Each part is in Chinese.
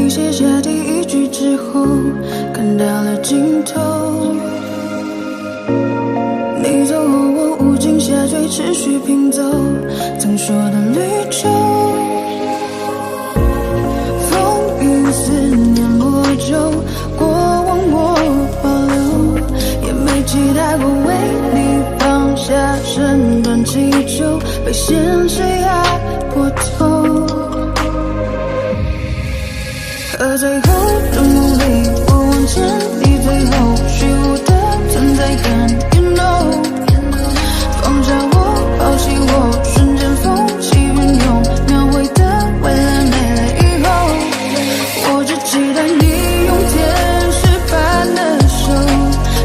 你写下第一句之后，看到了尽头。你走后，我无尽下坠，持续拼凑曾说的旅程。风雨思念魔咒，过往我保留，也没期待过为你放下身段祈求，被现实压过头。可最后的努力，我往前，你最后虚无的存在感 ，You know， 放下我，抛弃我，瞬间风起云涌，描绘的未来没了以后，我只期待你用天使般的手，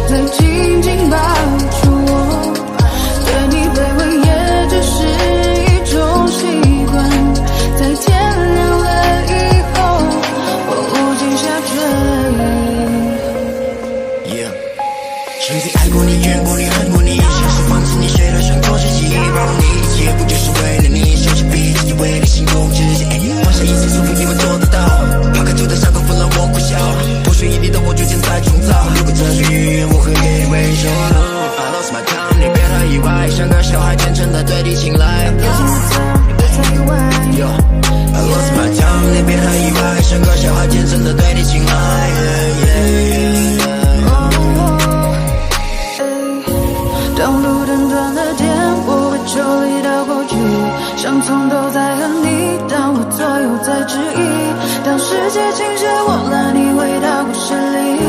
再紧紧抱住我，对你卑微也只是一种习惯，在天亮了以后。曾经爱过你，怨过你，恨过你，像是放肆你，谁都想做自己，包容你，一切不就是为了你，收起笔，自己为你心中之己，放下一切束缚，你们做得到，抛开旧的伤口，不让我苦笑，不属于你的我逐渐在重造，如果这是预言，我会给你回首。I lost my time， 你别太意外，像个小孩虔诚的对你青睐。I lost my time， 你别太意外，像个小孩虔诚的对你青睐。当路灯断了电，我会抽离到过去，像从头在和你，当我左右在质疑，当世界倾斜，我拉你回到故事里，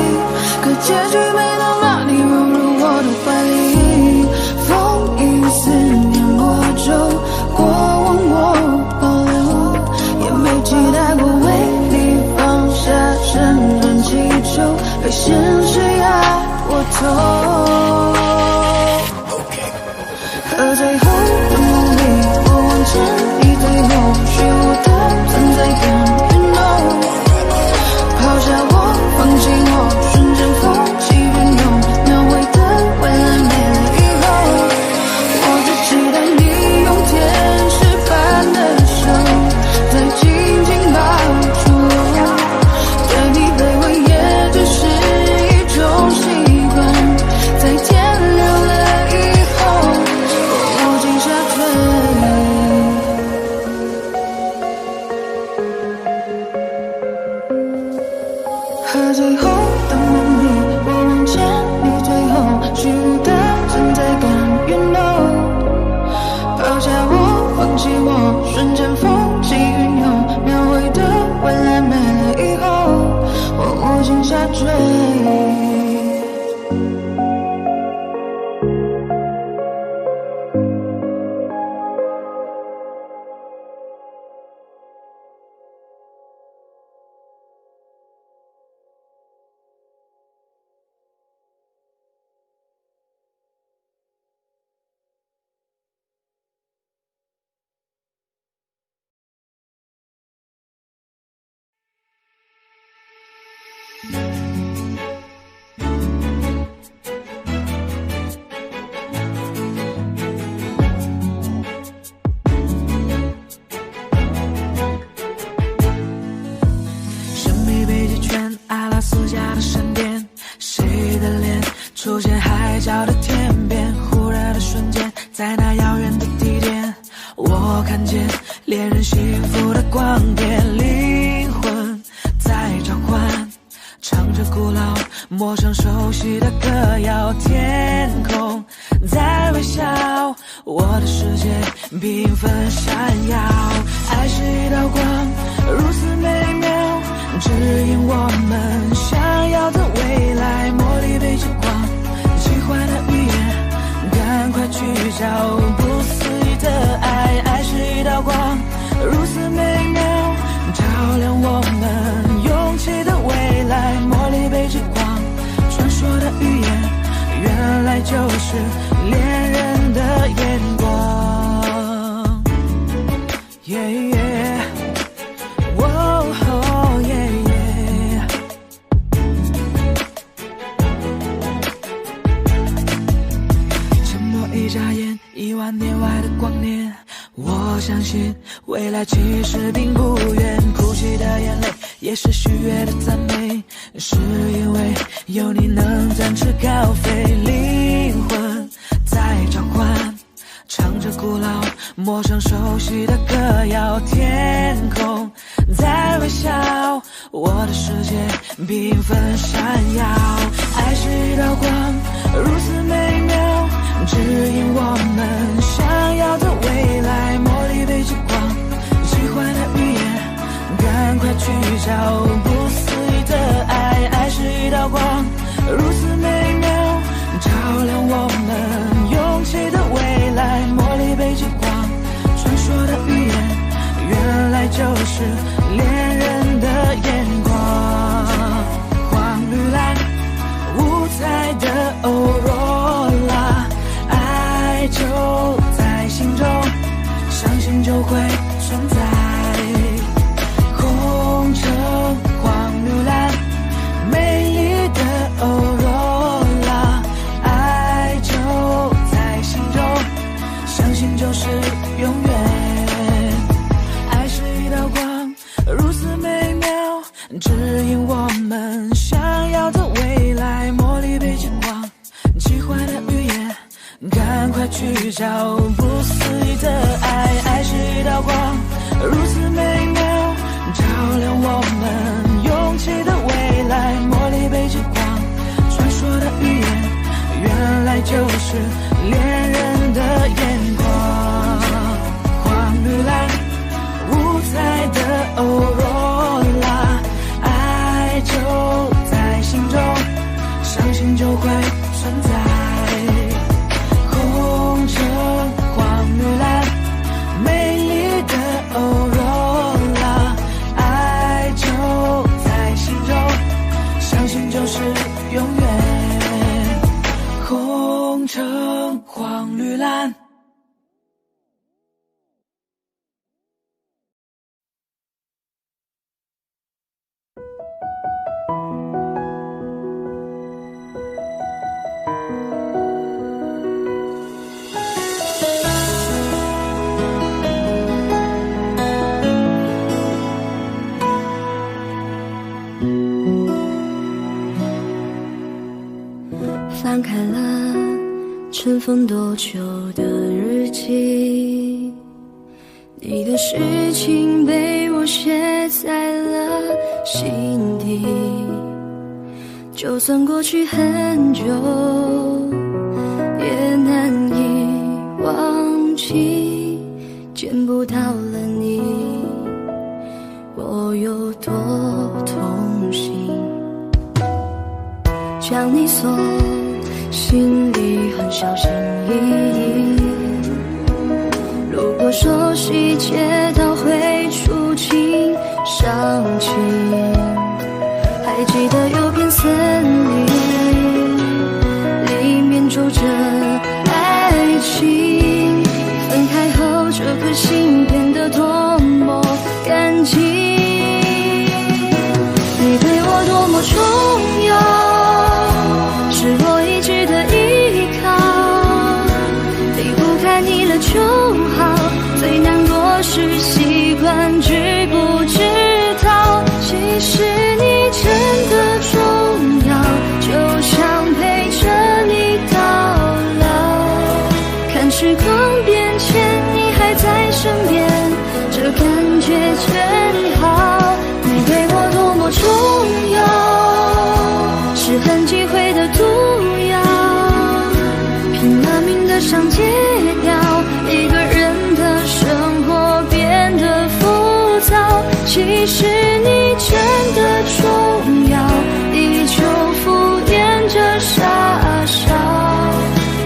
可结局没能把你融入我的怀里。风雨思念魔咒，过往我保留，也没期待过为你放下身段祈求，被现实压过头。可最后的努力，我往前，你最后虚无的存在感 ，You know， 抛下我，放弃我，瞬间风起云涌，描绘的未来没了以后，我只期待你用天使般的手，再紧紧抱住我，对你卑微也只是一种习惯，在天亮了以后。和最后的努力，我往前，你最后虚无的存在感 ，You know， 抛下我，放弃我，瞬间风起云涌，描绘的未来没了以后，我无尽下坠。神秘北极圈，阿拉斯加的闪电，谁的脸出现海角的天边？忽然的瞬间，在那遥远的地点，我看见恋人幸福的光点，灵魂在召唤，唱着古老陌生熟悉的歌谣，天空在微笑，我的世界缤纷闪耀，爱是一道光，如此美妙，指引我们想要的未来，茉莉被之光，奇幻的语言，赶快去找不思议的爱，爱是一道光，如此美妙，照亮我们勇气的未来，茉莉被之光，传说的语言，原来就是恋人的眼光。Yeah, yeah. Whoa, oh, yeah, yeah. 沉默一眨眼，10000年外的光年，我相信未来其实并不远，哭泣的眼泪也也是虚伪的赞美，是因为有你能展翅高飞，灵魂在召唤，唱着古老陌生熟悉的歌谣，天空在微笑，我的世界缤纷闪耀。爱是一道光，如此美妙，指引我们想要的未来。茉莉被极光，喜欢的语言，赶快去找不思议的爱。爱是一道光，如此美妙，照亮我们勇气的未来。茉莉被极光，传说的语言，原来就是恋人的眼光。黄绿蓝，五彩的欧若拉，爱就在心中，相信就会存在。红橙黄绿蓝，美丽的欧若拉，爱就在心中，相信就是永远。爱是一道光，如此美妙，指引我们想要的未来。茉莉被极光，奇幻的语言，赶快去找不思议的爱。爱是一道光，如此美妙，照亮我们勇气的未来。茉莉被极光，传说的语言，原来就是恋人的眼光。黄绿蓝，五彩的欧若拉，爱就在心中，相信就会存在。红橙黄绿蓝，美丽的欧若拉，爱就在心中，相信就是永远。红橙黄绿蓝。翻开了尘封多久的日记，你的事情被我写在了心底，就算过去很久也难以忘记，见不到了你我有多痛心，将你锁心里很小心翼翼，如果说细节都会触景伤情，还记得有片森林，里面住着爱情，分开后这颗心变得多么干净，你对我多么重要，是我一直的依靠，离不开你了就好，最难过是习惯知不知道，其实你真的重要，就想陪着你到老，看时光变迁你还在身边，这感觉真好，你对我多么重要，是很忌讳的毒药，拼了命的想戒掉，一个人的生活变得浮躁，其实你真的重要，依旧敷衍着傻笑，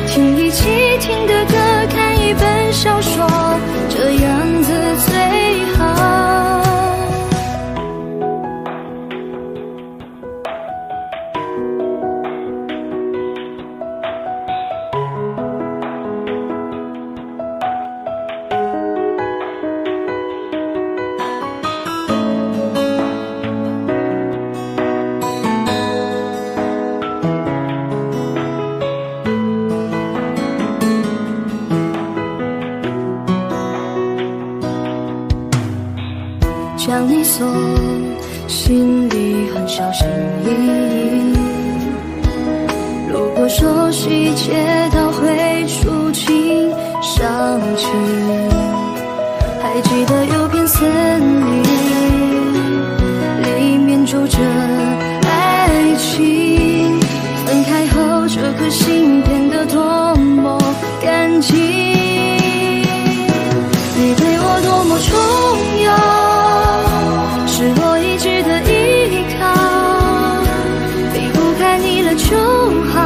听一起听的歌，看一本小说，这样子最好。你锁，心里很小心翼翼。如果说细节到会触景伤情，还记得有片森林，里面住着爱情。分开后，这颗心变得多么干净。你对我多么重要，是我一直的依靠。离不开你了就好，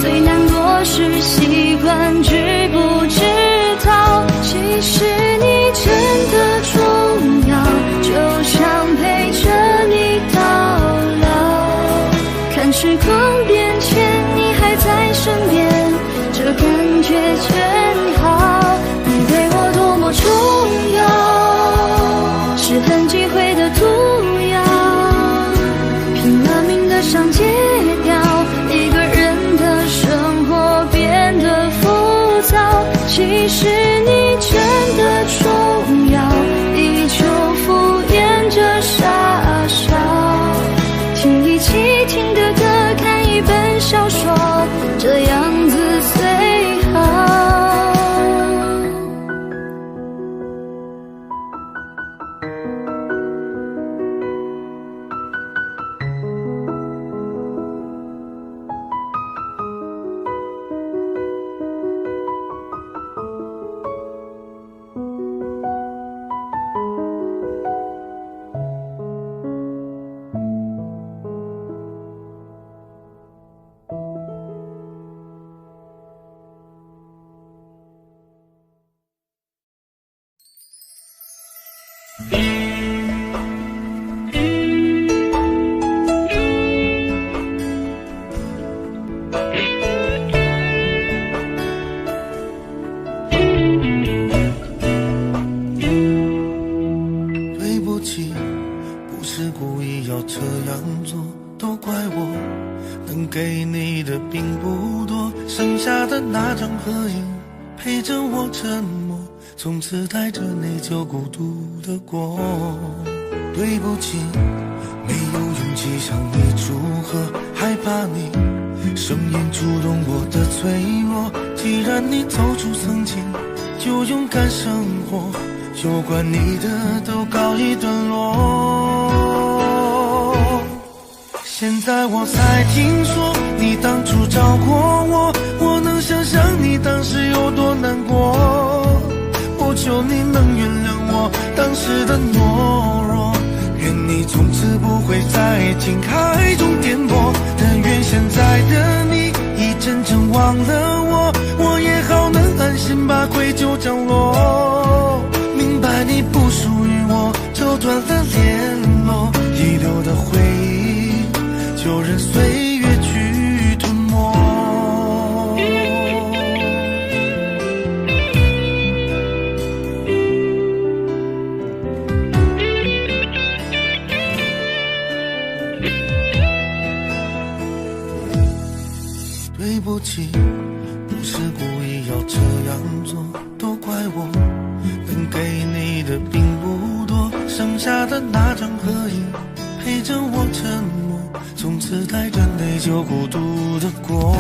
最难过是习惯知不知道。其实你真的重要，就想陪着你到老。看时光变迁，你还在身边，这感觉真好。你对我多么重要，是很忌讳的毒药，拼了命的想戒掉，一个人的生活变得浮躁。其实你真的重要，依旧敷衍着傻笑，听一起听的歌，看一本小说，这样子最好。对不起，不是故意要这样做，都怪我，能给你的并不多，剩下的那张合影陪着我沉默，从此带着内疚孤独的过。对不起，没有勇气向你祝贺，害怕你声音触动我的脆弱。既然你走出曾经，就勇敢生活，有关你的都告一段落。现在我才听说你当初找过我，我能想象你当时有多难过。我求你能原谅我当时的懦弱，愿你从此不会在情海中颠簸。但愿现在的你已真正忘了我，我也好能安心把愧疚降落。明白你不属于我，就断了联络，遗留的回忆就任岁月去吞没。对不起，不是故意要这样做，都怪我，能给你的并不多，剩下的那张合影陪着我沉默，从此带着内疚孤独的过。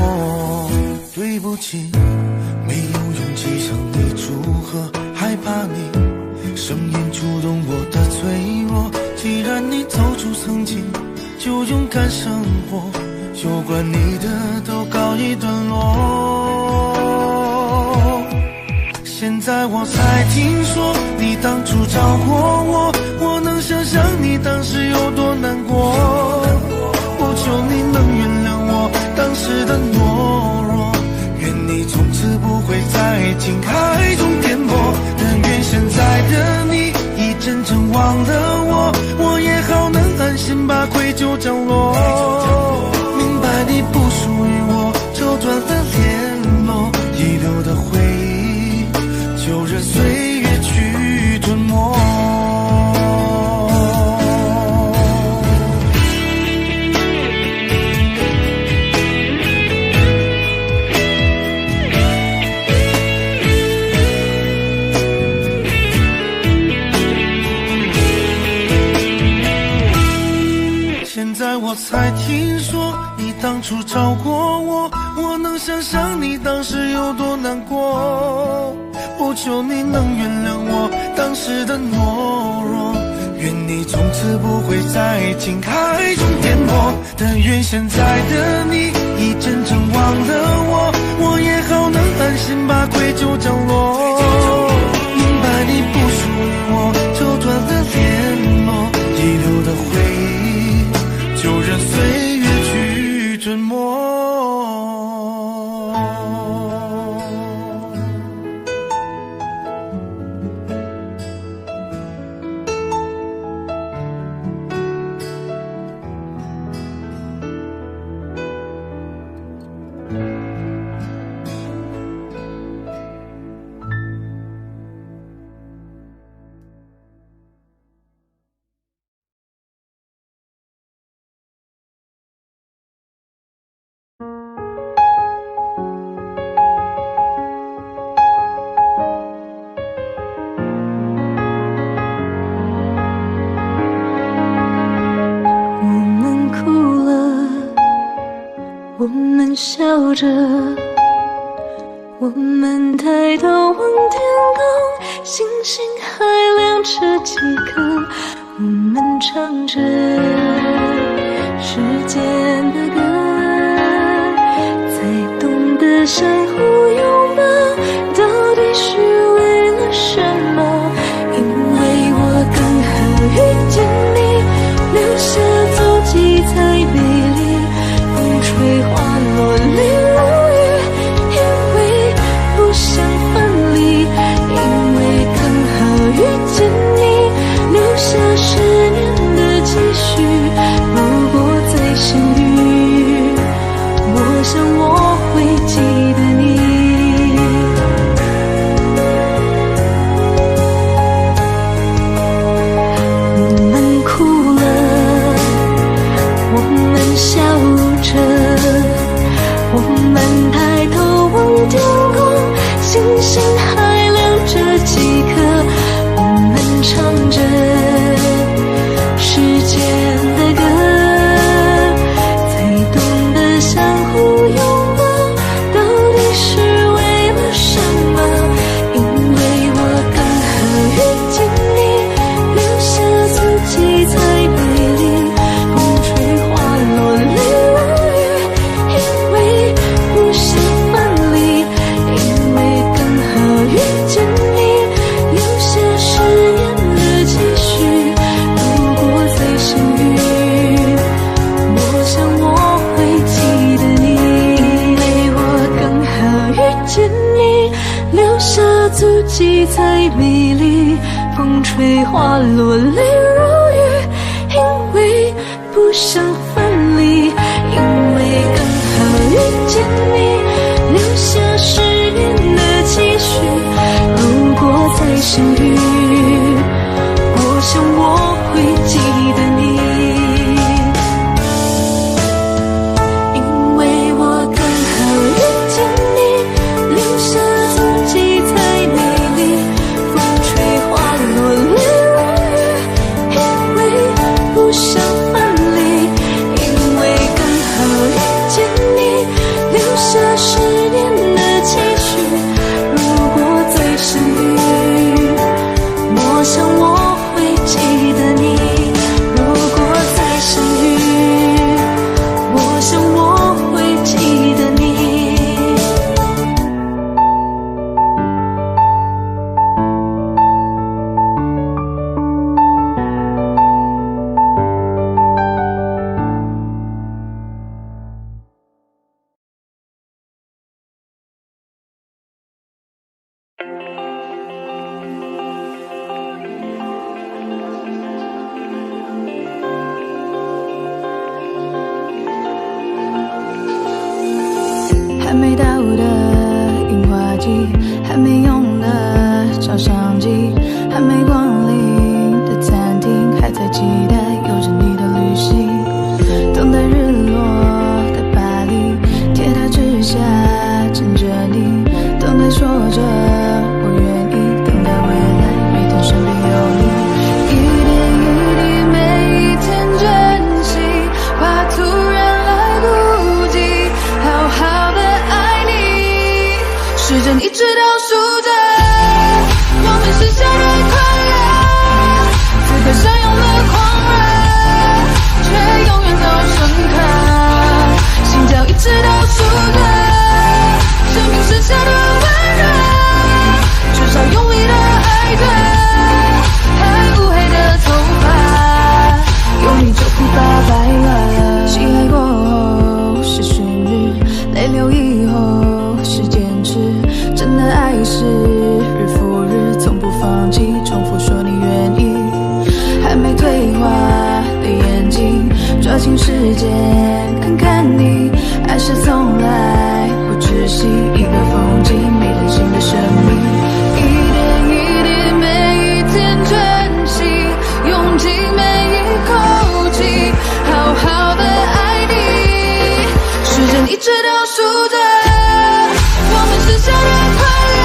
对不起，没有勇气向你祝贺，害怕你声音触动我的脆弱。既然你走出曾经，就勇敢生活，有关你的都告一段落。现在我才听说你当初找过我，我能想象你当时有多难过。我求你能原谅我当时的懦弱，愿你从此不会在情海中颠簸。但愿现在的你已真正忘了我，我也好能安心把愧疚降落。明白你不属于我，就断了联络，遗留的回忆就任岁月去吞没。我才听说你当初找过我，我能想象你当时有多难过。不求你能原谅我当时的懦弱，愿你从此不会在情海中颠簸。但愿现在的你已真正忘了我，我也好能安心把愧疚降落。明白你不属于我，就断了联络，遗留的回忆就任岁月去吞没。我们笑着，我们抬头望天空，星星还亮着几颗。我们唱着时间的歌，才懂得相互拥抱，到底是为了什么？因为我刚好遇见你，留下足迹才美丽。风吹花落泪如雨，因为不想分离，因为刚好遇见你，留下10年的期许。如果再相遇，我想我会记得你。我们哭了，我们笑着，我们抬头望天空，星星还亮着几颗。我们唱着时间的歌，才懂得相互拥抱，到底是为了什么？因为我刚好遇见你，留下足迹才美丽。风吹花落泪如雨，因为不想分离，因为刚好遇见你，留下10年的期许。如果再相遇，我想我会记得你，因为我刚好遇见你，留下足迹才美丽。风吹花落泪如雨，因为不想分离，因为刚好遇见你，留下10年的期许。如果再相遇，我想我会记得你，因为我刚好遇见你，留下足迹才美丽。风吹花落泪如雨，因为不想分离，因为刚好遇见你，留下10年的期许。如果再相遇，直都输着，我们是笑得快乐，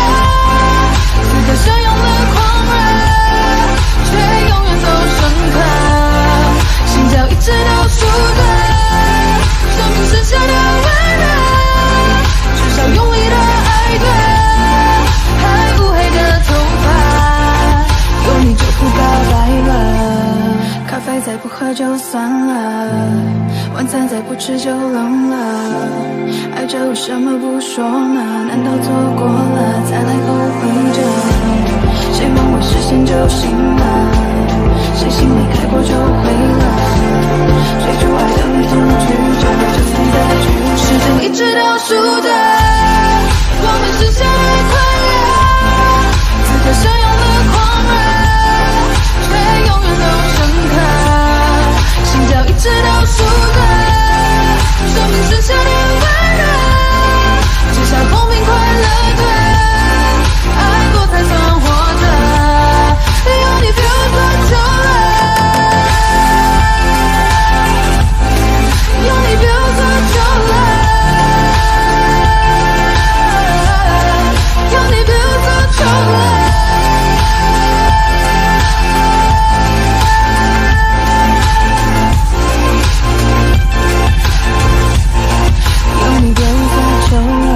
此刻相拥的狂热，却永远都深刻，心跳一直都输着，生命剩下的温热，至少用力的爱对，还乌黑的头发，有你就不告白了，咖啡再不喝就算了，晚餐再不吃就冷了，爱着为什么不说呢？难道错过了再来后悔着？谁梦未实现就醒了，谁心里开过就毁了，追逐爱的你总拒绝，就算再拒绝，时间一直都输着，我们是笑得快乐，此刻相拥的狂热，却永远都深刻，心跳一直都输着，生命剩下的温热，至少公平快乐对，爱过才算活着，有你比我多久了，有你比我多久了，有你比我多久了。你别无所求了。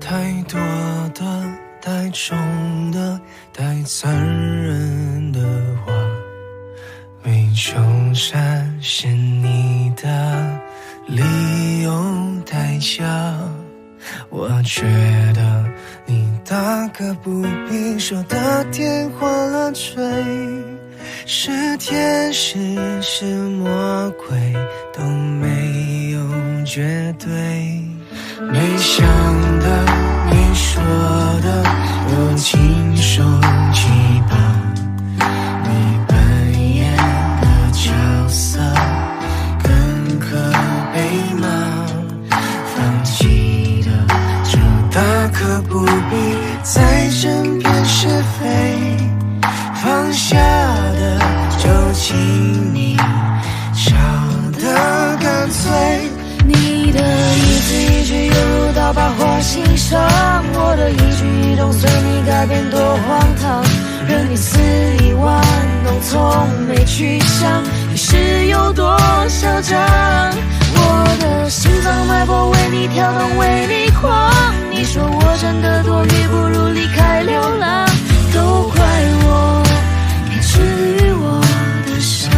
太多的太重的太残忍的话，没求展现你的理由太假，我觉得你大可不必说的天花乱坠，是天使是魔鬼都没有绝对，没想的没说的都亲手击败，你扮演的角色更可悲吗？放弃的就大可不必再争辩是非，放下的就请你笑得干脆，你的一字一句犹如刀疤划心上，我的一举一动随你改变多荒唐，任你肆意玩弄从没去想你是有多嚣张，我的心脏脉搏为你跳动为你狂，你说我真的多余不如离开流浪，都怪我没治愈我的伤，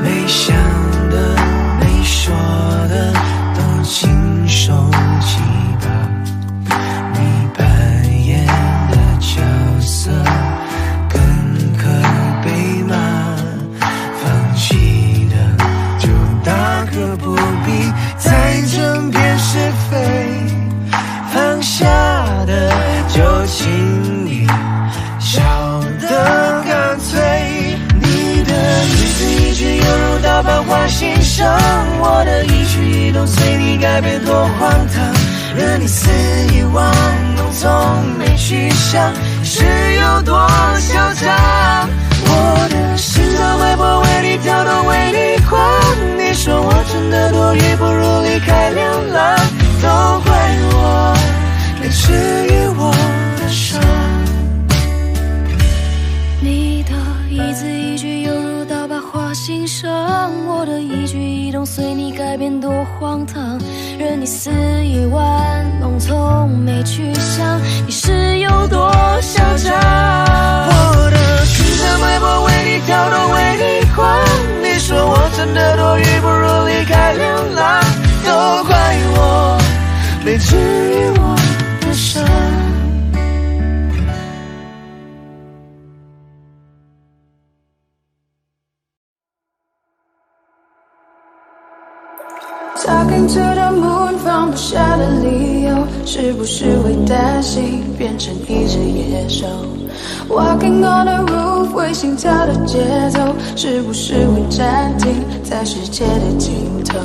没想的没说的都亲手击败，你扮演的角色更可悲吗？放弃的就大可不必再争辩是非，放下的就请你笑得干脆，你的一字一句犹如刀疤划心上，我的一举一动随你改变多荒唐，任你肆意玩弄从没去想是有多嚣张，我的心脏脉搏为你跳动为你狂，你说我真的多余不如离开流浪，都怪我没治愈我的伤，你的一字一句犹如刀疤划心上，我的一举一动随你改变多荒唐，任你肆意玩弄从没去想你是有多嚣张，我的心脏脉搏为你跳动为你狂，你说我真的多余不如离开流浪，都怪我没治愈我的伤。Talking to the moon， 放不下的理由，是不是会担心变成一只野兽 ？Walking on the roof， 会心跳的节奏，是不是会暂停在世界的尽头？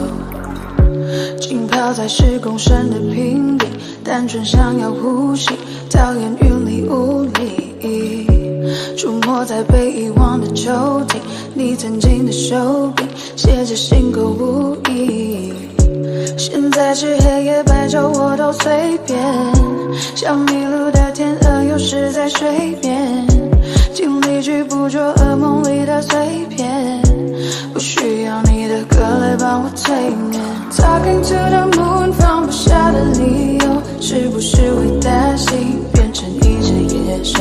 浸泡在10公升的瓶底，单纯想要呼吸，讨厌云里雾里。出没在被遗忘的抽屉，你曾经的手笔，写着心口不一。现在是黑夜白昼我都随便，像迷路的天鹅有时在睡眠，尽力去捕捉噩梦里的碎片，不需要你的歌来帮我催眠。Talking to the moon， 放不下的理由，是不是会担心变成一只野兽？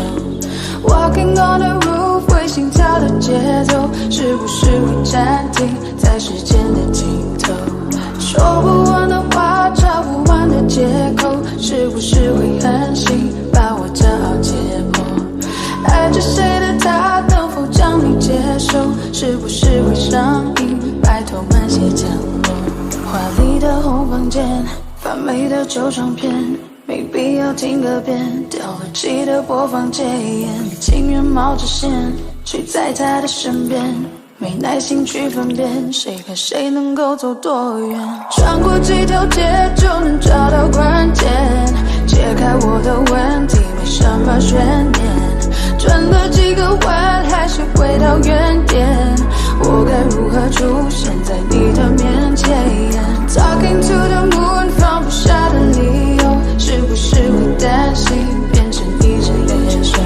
Walking on the roof， 会心跳的节奏，是不是会暂停在时间的尽头？说不完的话，找不完的借口，是不是会狠心把我骄傲解剖？爱着谁的他，能否将你接受？是不是会上瘾，拜托慢些降落？华丽的红房间，发霉的旧唱片。 没必要听个遍，掉了漆的播放戒烟，情愿冒着险睡在他的身边，没耐心去分辨谁和谁能够走多远。穿过几条街就能找到关键，解开我的问题没什么悬念，转了几个弯还是回到原点，我该如何出现在你的面前 ？Talking to the moon， 放不下的理由。 是不是会担心变成一只野兽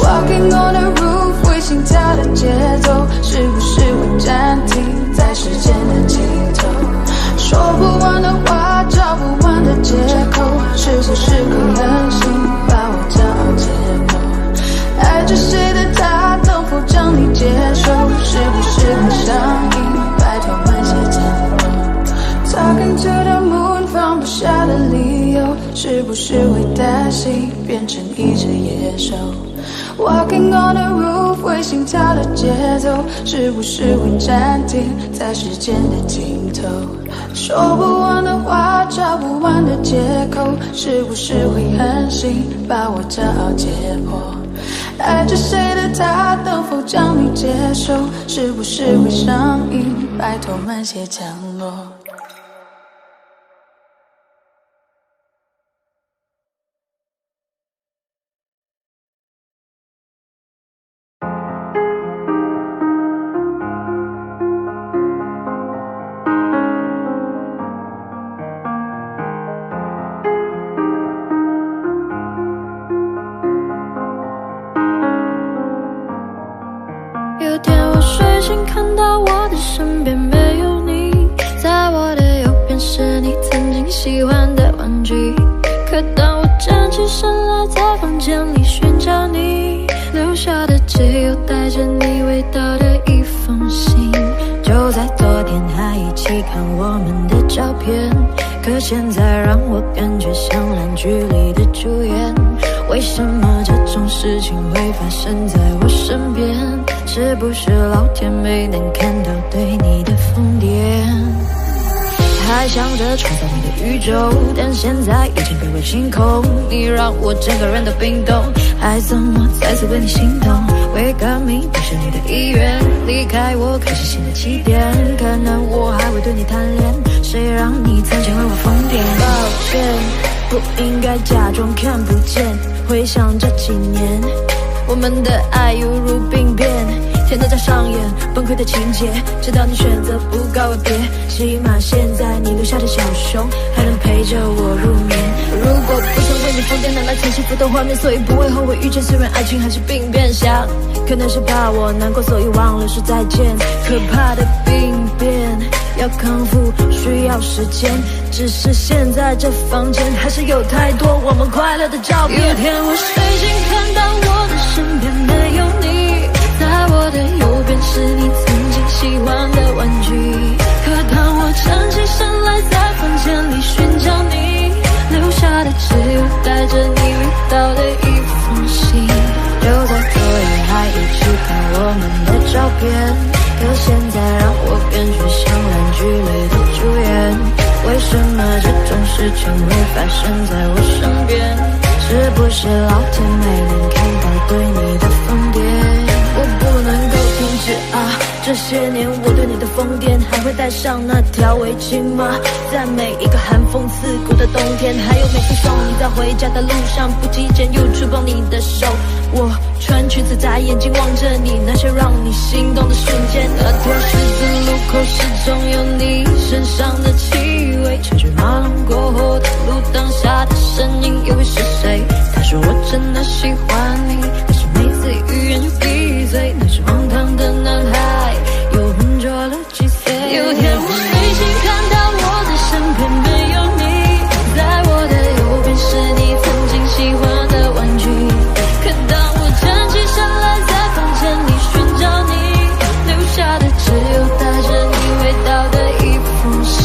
？Walking on the roof， 会心跳的节奏，是不是会暂停在时间的尽头？说不完的话，找不完的借口，是不是会狠心把我骄傲解剖？爱着谁的他，能否将你接受？是不是会上瘾？拜托慢些降落。Talking to the moon， 放不下的理由。 是不是会担心变成一只野兽 ？Walking on the roof， 会心跳的节奏，是不是会暂停在时间的尽头？说不完的话，找不完的借口，是不是会狠心把我骄傲解剖？爱着谁的他，能否将你接受？是不是会上瘾？拜托慢些降落。有天我睡醒，看到我的身边没有你，在我的右边是你曾经喜欢的玩具。可当我站起身来，在房间里寻找你留下的，只有带着你味道的一封信。就在昨天还一起看我们的照片，可现在让我感觉像烂剧里的主演。为什么这种事情会发生在我身边？是不是老天没能看到对你的疯癫？还想着创造你的宇宙，但现在已经被我清空。你让我整个人都冰冻，还怎么再次为你心动？为革命不是你的意愿，离开我开始新的起点。可能我还会对你贪恋，谁让你曾经为我疯癫？抱歉，不应该假装看不见。回想这几年，我们的爱犹如病变，天都在上演崩溃的情节，直到你选择不告而别。起码现在你留下的小熊还能陪着我入眠。如果不曾为你疯癫，哪来曾幸福的画面？所以不会后悔遇见，虽然爱情还是病变。想可能是怕我难过，所以忘了说再见。可怕的病变要康复需要时间，只是现在这房间还是有太多我们快乐的照片。有天我睡醒，看到我的身边没有你，在我的右边是你曾经喜欢的玩具。可当我站起身来，在房间里寻找你留下的，只有带着你味道的一封信。就在昨夜还一起看我们的照片，可现在让我感觉像烂剧里的主演。情会发生在我身边？是不是老天没能看到对你的疯癫？我不能够停止啊！这些年我对你的疯癫，还会带上那条围巾吗？在每一个寒风刺骨的冬天，还有每次送你在回家的路上，不经意间又触碰你的手。我穿裙子眨眼睛望着你，那些让你心动的瞬间。那条十字路口始终有你身上的气味，车水马龙过后的路灯下的身影又会是谁？他说我真的喜欢你，可是每次语言就闭嘴。那是荒唐的男孩，又浑浊了几岁。有天我睡醒看到我的身边没有你，在我的右边是你曾经喜欢的玩具。可当我站起身来，在房间里寻找你，留下的只有带着你味道的一封信。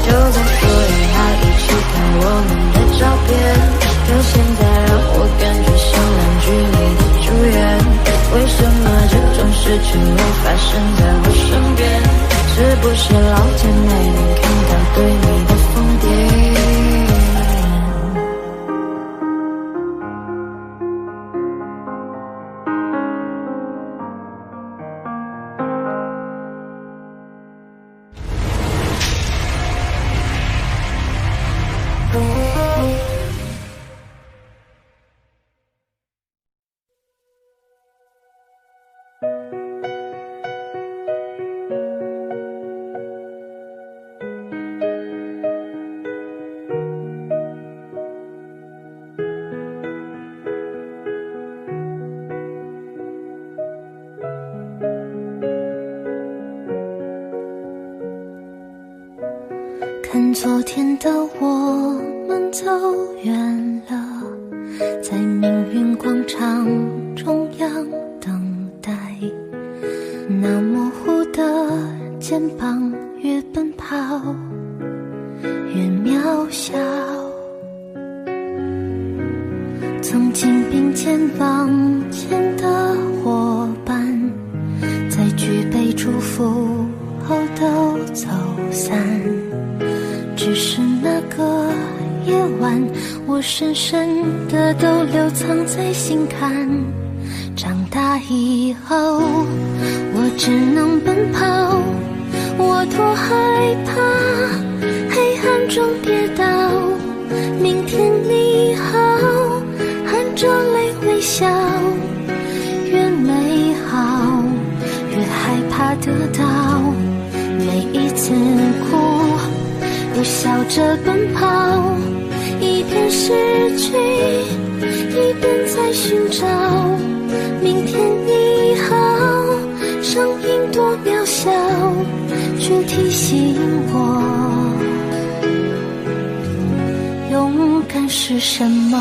就在昨天还一起看我们的照片，可现在让我感觉像烂剧里的主演。为什么这种事情会发生在我身边？是不是老天没能看到对你的疯癫？看昨天的我们走远了，在命运广场中央等待，那模糊的肩膀越奔跑越渺小，曾经并肩往前的伙伴，在举杯祝福后都走散。只是那个夜晚，我深深的都留藏在心坎。长大以后，我只能奔跑，我多害怕黑暗中跌倒。明天你好，含着泪微笑，越美好越害怕得到。每一次哭又笑着奔跑，一边失去一边在寻找。明天你好，声音多渺小，却提醒我勇敢是什么。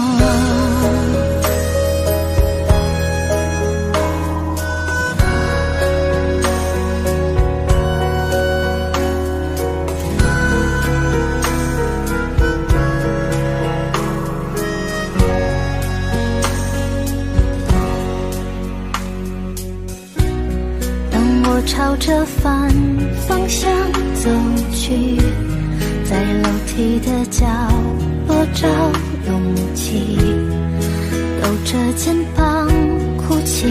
朝着反方向走去，在楼梯的角落找勇气，搂着肩膀哭泣，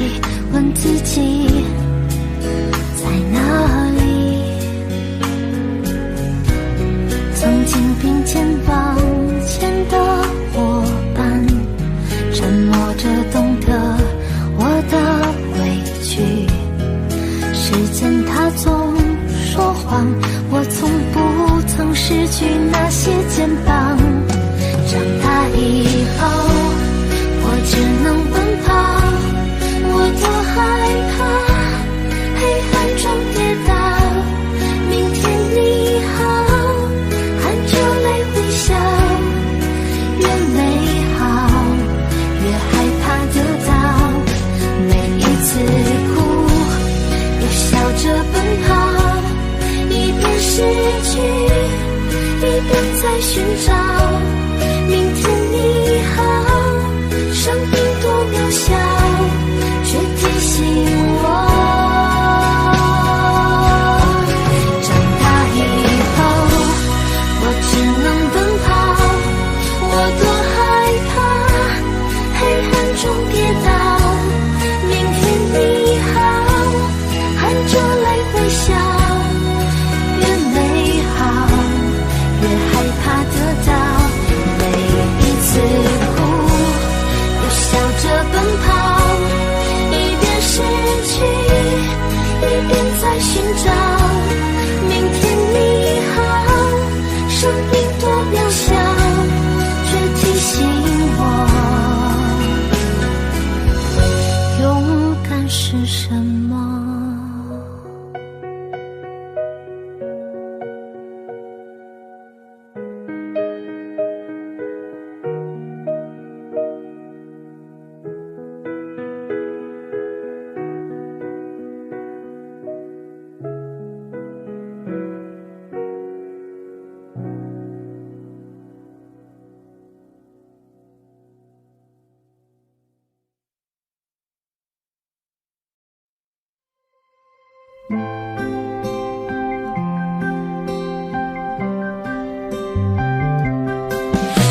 问自己在哪里。曾经并肩往前的伙伴，沉默着懂得我的委屈。时间它总说谎，我从不曾失去那些肩膀。长大以后，我只能奔跑，我多害怕黑暗中跌倒。明天你好，含着泪微笑，越美好越害怕得到。每一次哭笑着奔跑，一边失去一边在寻找。明天你好，声音多渺小，却提醒我长大以后，我只能奔跑，影多渺小，却提醒我，勇敢是什么。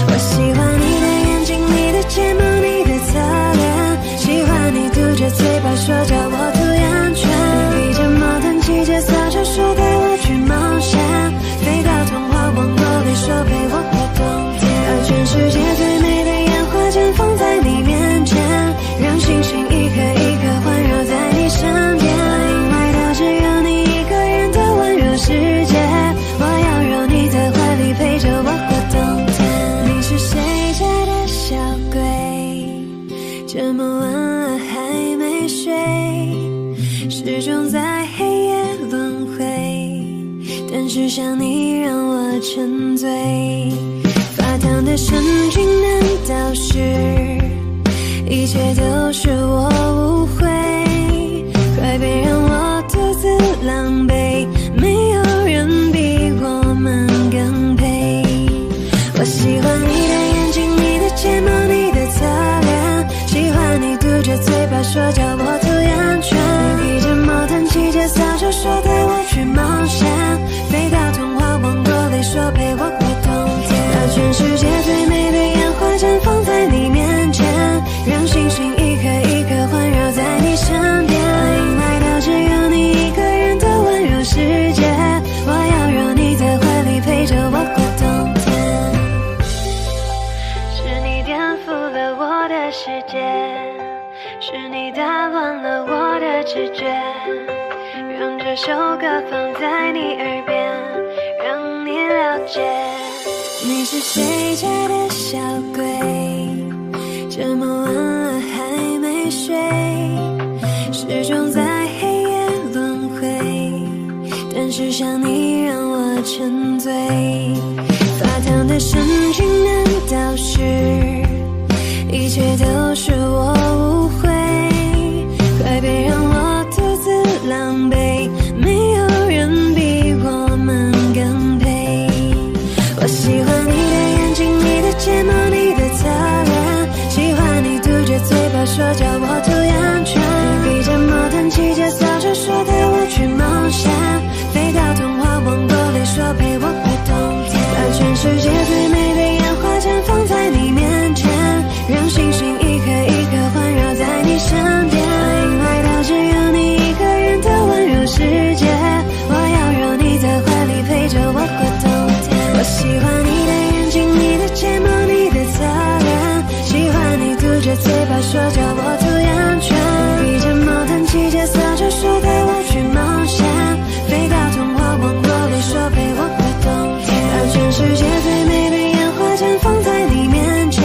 我喜欢你的眼睛，你的睫毛，你的侧脸，喜欢你嘟着嘴巴说叫我涂眼圈，披着毛毯骑着撒车说带我去冒险，飞到童话王国里说陪我过冬天，把全世界最美的烟花绽放在你面前，让星星一颗一颗环绕在你身边，因为它只有你一个人的温柔世界，我要让你在怀里陪着我过冬天。你是谁家的小鬼？这么晚了还没睡，始终在黑夜轮回，但是想你让我沉醉，发烫的神经难道是一切都是我误会？快别让我独自狼狈，没有人比我们更配。我喜欢你的眼睛，你的睫毛，你的侧脸，喜欢你嘟着嘴巴说叫我涂眼圈，你披着毛毯骑着撒车说带我去冒险，飞到童话王国里说陪我过冬天，把全世界最美的烟花绽放在你面前，让星星一颗一颗环绕在你身边，因为它只有你一个人的温柔世界，我要让你在怀里陪着我过冬天。是你颠覆了我的世界，是你打乱了我的直觉，让这首歌放在你耳边，让你了解。你是谁家的小鬼？这么晚了还没睡，始终在黑夜轮回，但是想你让我沉醉，发烫的神经难道是一切都是我误会？快别让我独自狼狈，没有人比我们更配。我喜欢你的眼睛，你的睫毛，你的侧脸，喜欢你嘟着嘴巴说叫我涂眼圈，你披着毛毯骑着撒车说带我去冒险，飞到童话王国里说陪我过冬天，把全世界最美的烟花绽放在你面前，让星星一颗一颗环绕在你身边，因为它只有你一个人的温柔世界，我要让你在怀里陪着我过冬天。我喜欢你的眼睛，你的睫毛，你的侧脸，喜欢你嘟着嘴巴说叫我涂眼圈，披着毛毯骑着撒车说带我去冒险，飞到童话王国里说陪我过冬天，把全世界最美的烟花绽放在你面前，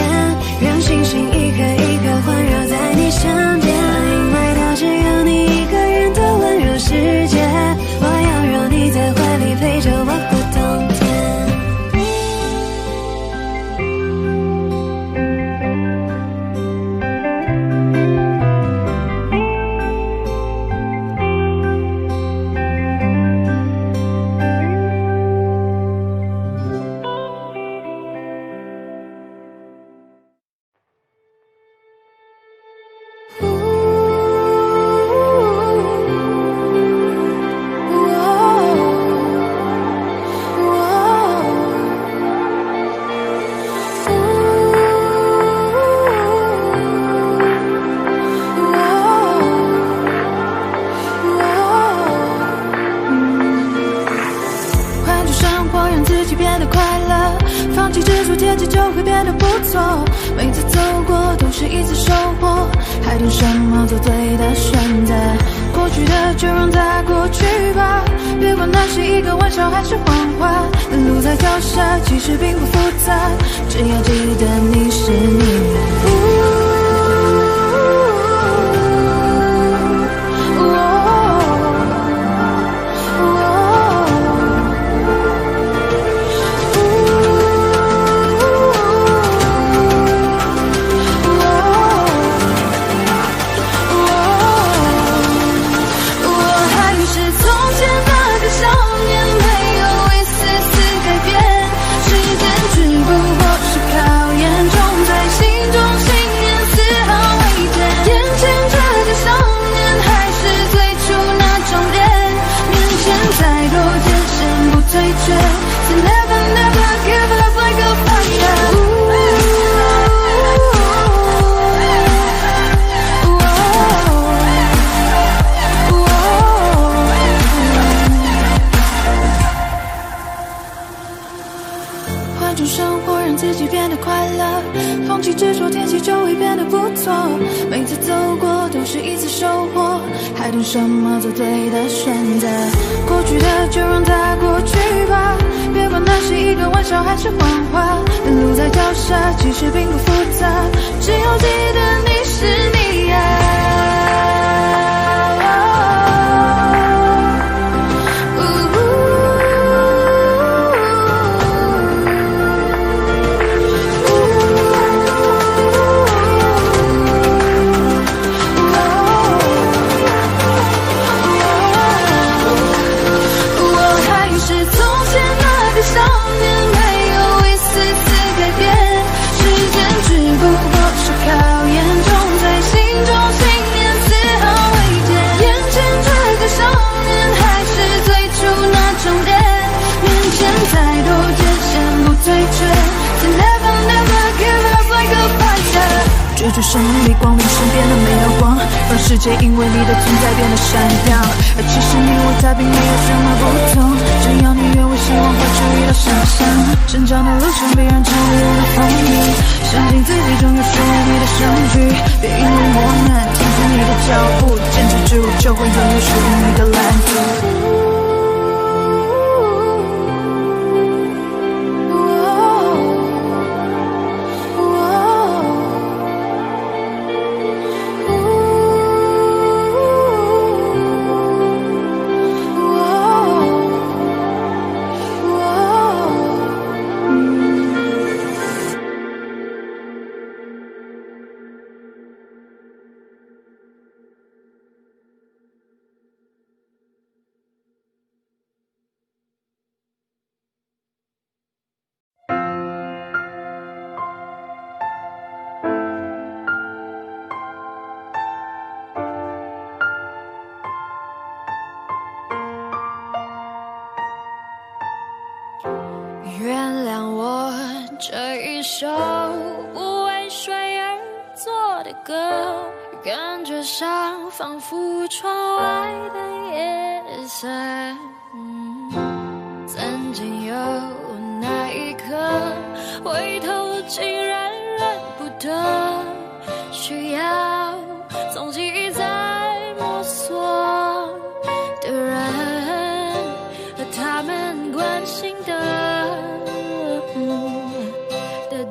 让星星一颗一颗环绕在你身边，因为它只有你一个人的温柔世界，我要让你在怀里陪着我过冬天。每次走过都是一次收获，还等什么做对的选择？过去的就让它过去吧，别别管那是一个玩笑还是谎话，路在脚下，其实并不复杂，只要记得你是你。换种生活，让自己变得快乐，放弃执着，天气就会变得不错。每次走过都是一次收获，还等什么做对的选择？过去的就让它过去吧，别管那是一个玩笑还是谎话。路在脚下，其实并不复杂，只要记得你是你呀。追逐胜利，光临身边的每道光，让世界因为你的存在变得闪亮。而其实你我他并没有什么不同，只要你愿为希望会注意到想象。成长的路上必然常有的风雨，相信自己终有属于你的相聚。别因为磨难停止你的脚步，坚持住就会拥有属于你的蓝图。原谅我这一首不为谁而作的歌，感觉上仿佛窗外的夜色。曾经有那一刻，回头竟然认不得，需要从记忆再摸索的人和他们关心的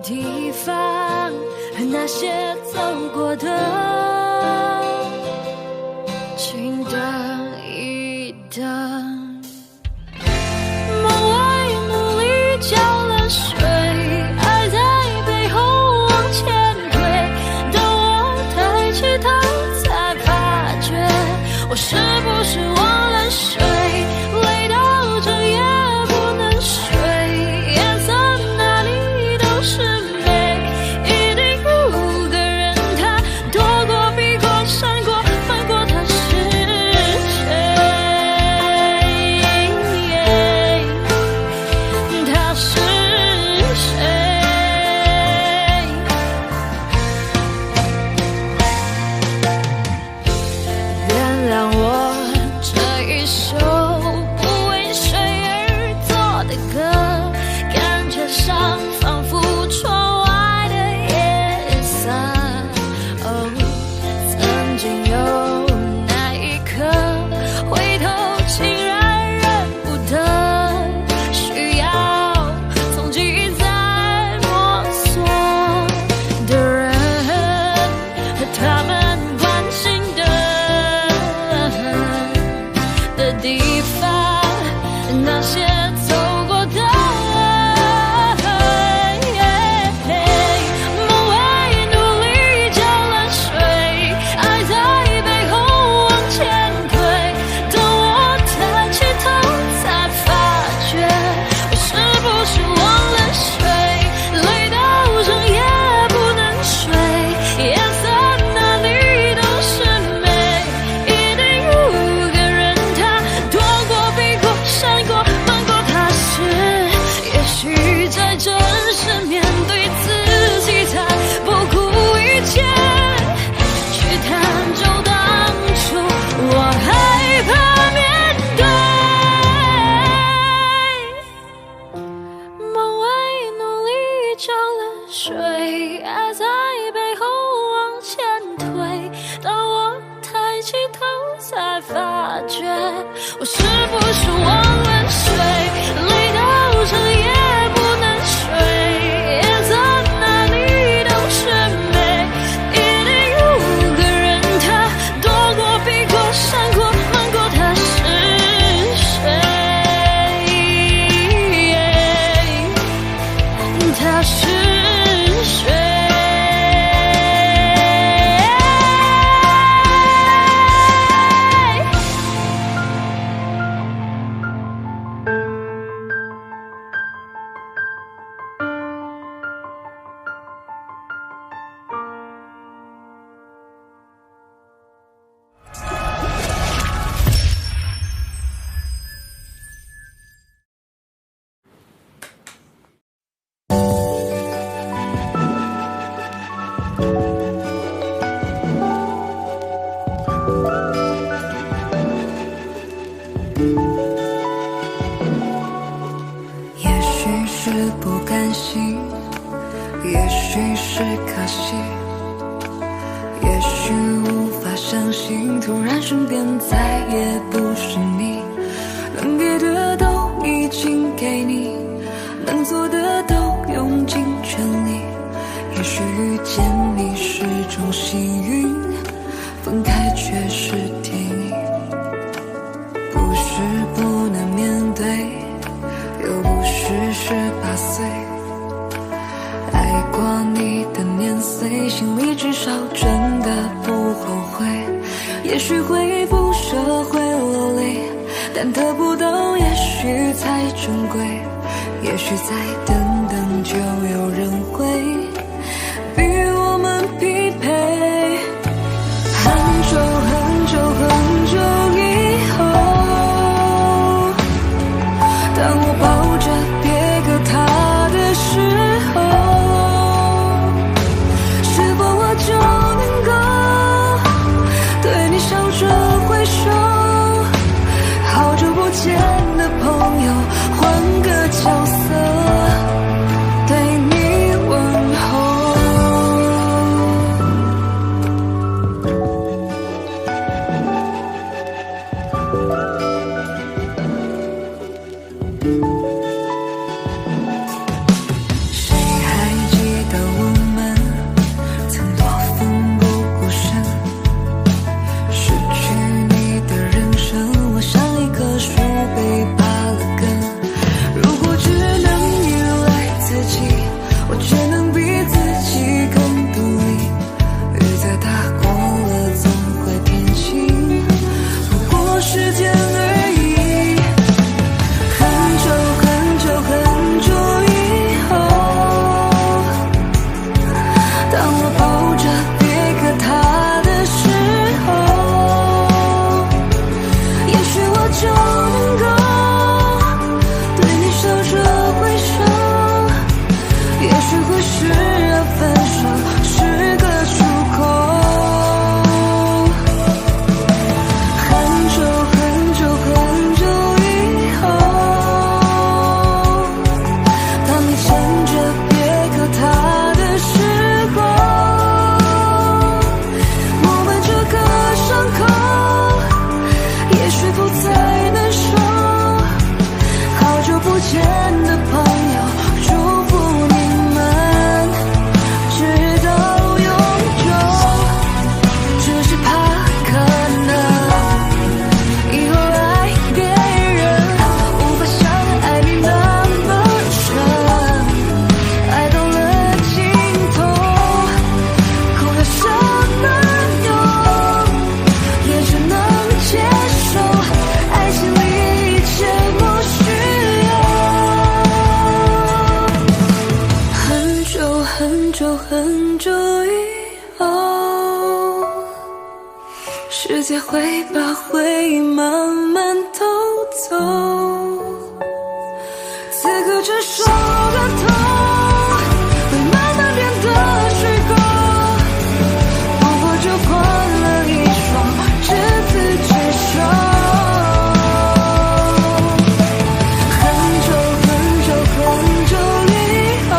地方，和那些走过的，请等一等。梦外努力浇了水，爱在背后往前推，等我抬起头才发觉，我是不是忘了睡，累到整夜不能睡，颜色哪里都是美，一定有个人他躲过避过闪过翻过，他是水，爱在背后往前推。当我抬起头，才发觉我是不是忘了睡，累到整夜不能睡，夜在哪里都是美，一定有个人他躲过避过闪过瞒过，他是谁？他是谁？也许是不甘心，也许是可惜，也许无法相信，突然身边再也不是你。能给的都已经给你，能做的都用尽全力。也许遇见你是种幸运，分开却是天意。不是不能面对，又不是18岁，爱过你的年岁，心里至少真的不后悔。也许会负社会落泪，但得不到也许才珍贵。也许再等等就有人会与我们匹配。很久很久很久以后，当我抱着别个他的时候，是否我就能够对你笑着挥手？好久不见的朋友，换个角色对你问候。谁还记得我们曾多奋不顾身？失去你的人生，我像一棵树被拔了根。如果只能依赖自己，我只能比自己更独立。雨再大过了总会天晴，不过时间而已。很久很久很久以后，当我抱着别个他的时候，也许我就能够对你笑着挥手。也许会是分手是个出口。很久很久很久以后，当你牵着别个他的时候，我们这个伤口也许不再难受。好久不见的朋友，祝福你们直到永久。只是怕可能以后爱别人无法像爱你那么深，爱到了尽头，哭有什么用？也只能接受，爱情里一切莫须有。很久很久很久以后，世界会把回忆慢慢偷走，此刻这首歌头会慢慢变得虚构，不过就换了一双执子之手。很久很久很久以后，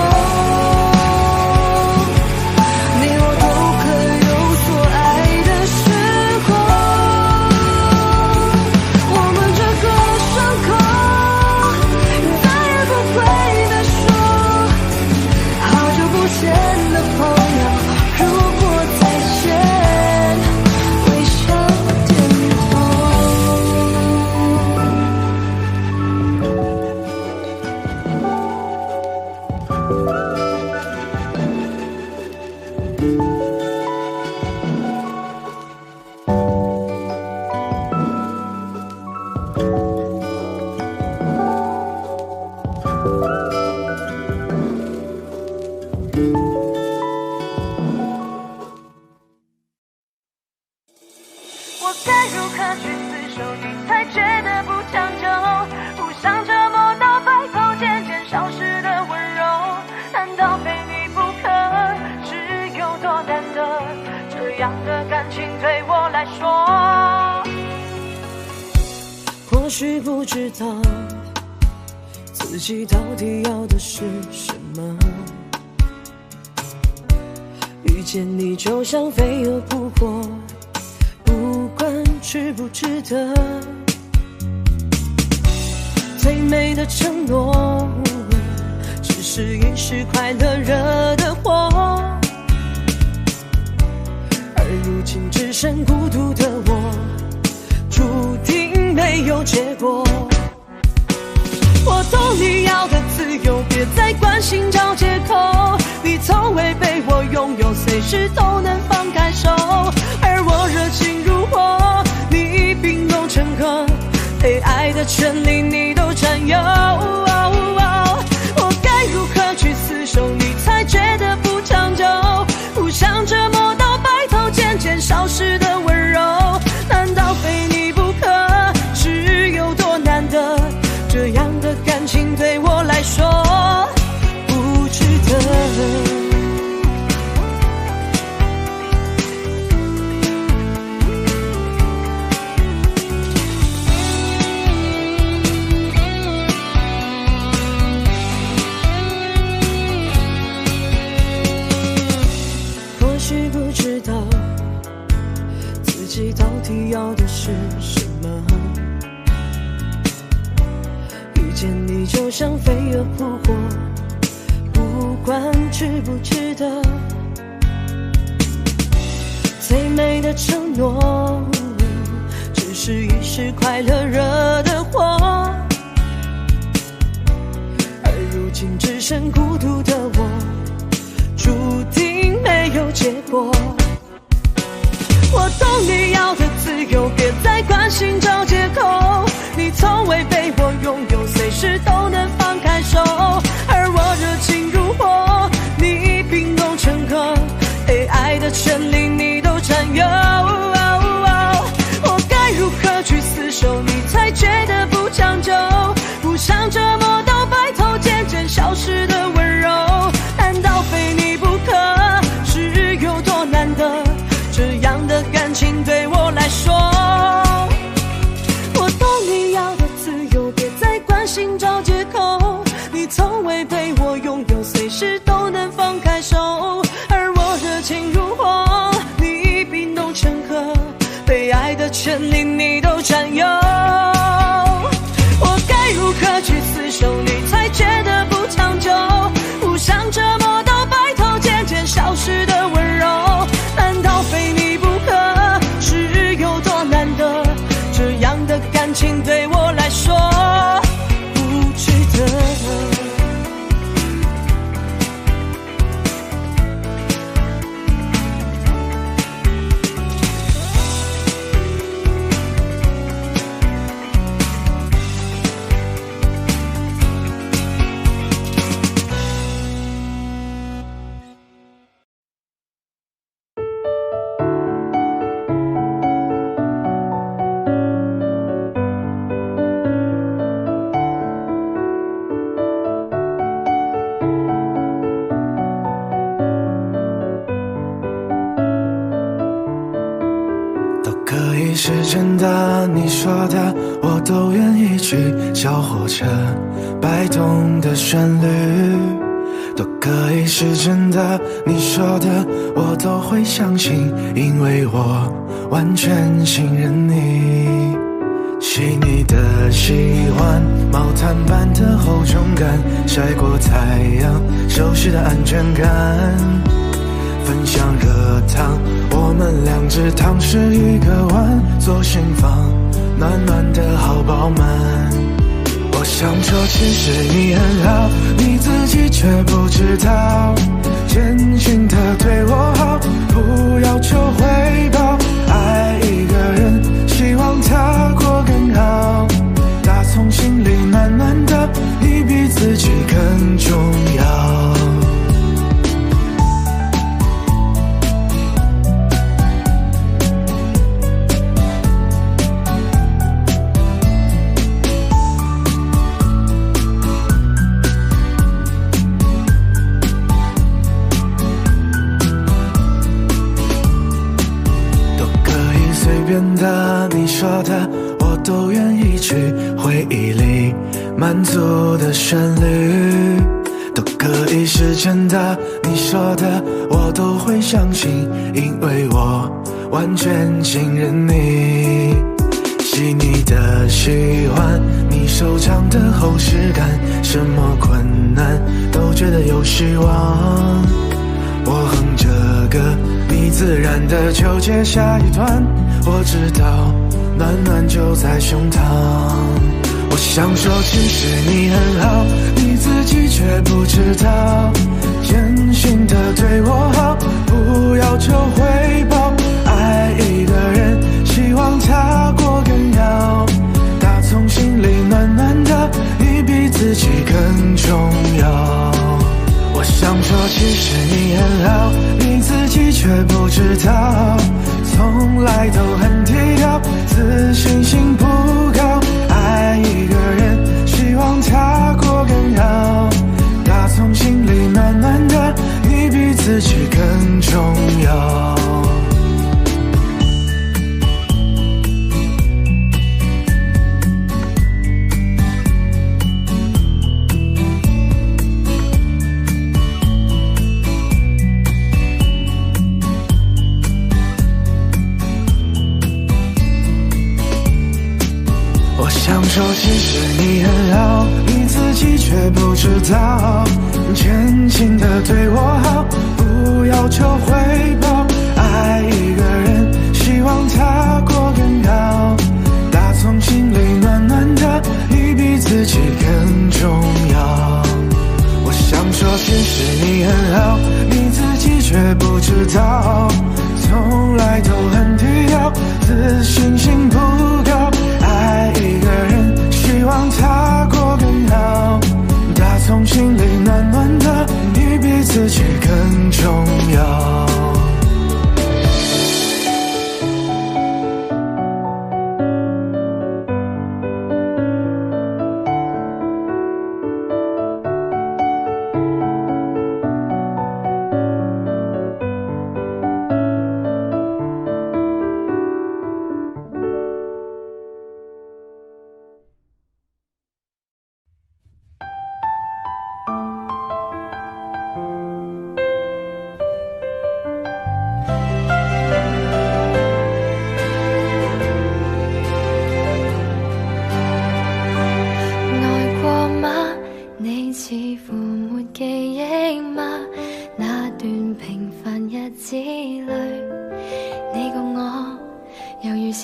我该如何去厮守你才觉得不长久？互相折磨到白头，渐渐消失的温柔，难道非你不可？是有多难得？这样的感情对我来说，或许不知道自己到底要的是什么。遇见你就像飞蛾扑火，不管值不值得。最美的承诺，只是一时快乐惹的祸，而如今只剩孤独的我，注定没有结果。我懂你要的自由，别再关心找借口。你从未被我拥有，随时都能放开手。而我热情如火，你冰冻成河，被爱的权利你都占有。我该如何去厮守你才觉得不长久？互相折磨到白头，渐渐消失的温柔，难道非你不可？是有多难得？这样的感情对我来说不值得。或许不知道自己到底要的是什么，遇见你就像飞蛾扑火，不管值不值得。最美的承诺，只是一时快乐惹的祸，而如今只剩孤独的我，注定没有结果。我懂你要的自由，别再关心找借口。你从未被我拥有，随时都能放开手。而我热情如火，你冰冻成河，被爱的权利你都占有。我该如何去厮守你才觉得不长久？互相折磨到白头，渐渐消失的温柔，难道非你不可？是有多难得？这样的感情对我来说，我懂你要的自由，别再关心找借口。你从未被我拥有，随时都能放开手。而我热情如火，你冰冻成河，被爱的权利你都占有。我该如何去厮守你才觉得不长久？互相折磨到白头，渐渐消失的温柔，难道非你不可？是有多难得？这样的感情对我来说不值得。是真的，你说的我都愿意去。小火车摆动的旋律都可以是真的，你说的我都会相信，因为我完全信任你。细腻的喜欢，毛毯般的厚重感，晒过太阳，熟悉的安全感。分享热汤，我们两只汤匙一个碗，左心房暖暖的好饱满。我想说其实你很好，你自己却不知道，真心的对我好，不要求回报，爱一个人希望他过更好，打从心里暖暖的，你比自己更重要。你说的我都愿意去，回忆里满足的旋律都可以是真的，你说的我都会相信，因为我完全信任你。细腻的喜欢，你手掌的厚实感，什么困难都觉得有希望。我哼着歌，你自然的就接下一段，我知道暖暖就在胸膛。我想说其实你很好，你自己却不知道，真心的对我好，不要求回报，爱一个人希望他过更好，打从心里暖暖的，你比自己更重要。我想说其实你很好，你自己却不知道，从来都很低调，自信心不高，爱一个人希望他过更好，打从心里暖暖的，你比自己更重要。想说其实你很好，你自己却不知道，真心的对我好，不要求回报，爱一个人希望他过更好，打从心里暖暖的，你比自己更重要。我想说其实你很好，你自己却不知道，从来都很低调，自信心不高，爱一个人希望他过更好，打从心里暖暖的，你比自己更重要。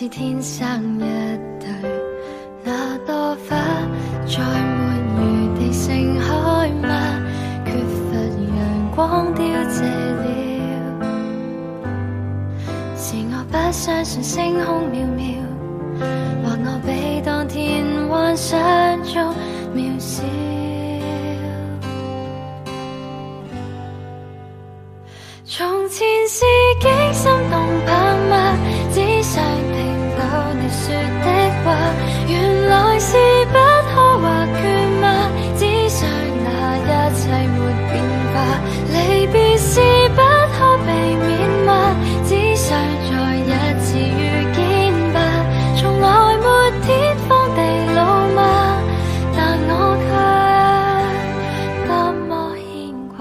天生一對，那朵花再沒餘地盛開嗎？缺乏陽光凋謝了，是我不相信星空渺渺，或我比當天幻想中渺小。從前是幾心動魄嗎？只想你說的話，原來是不可或缺嗎？只想那一切沒變化，離別是不可避免嗎？只想再一次遇見吧，從來沒天荒地老嗎？但我卻多麼牽掛。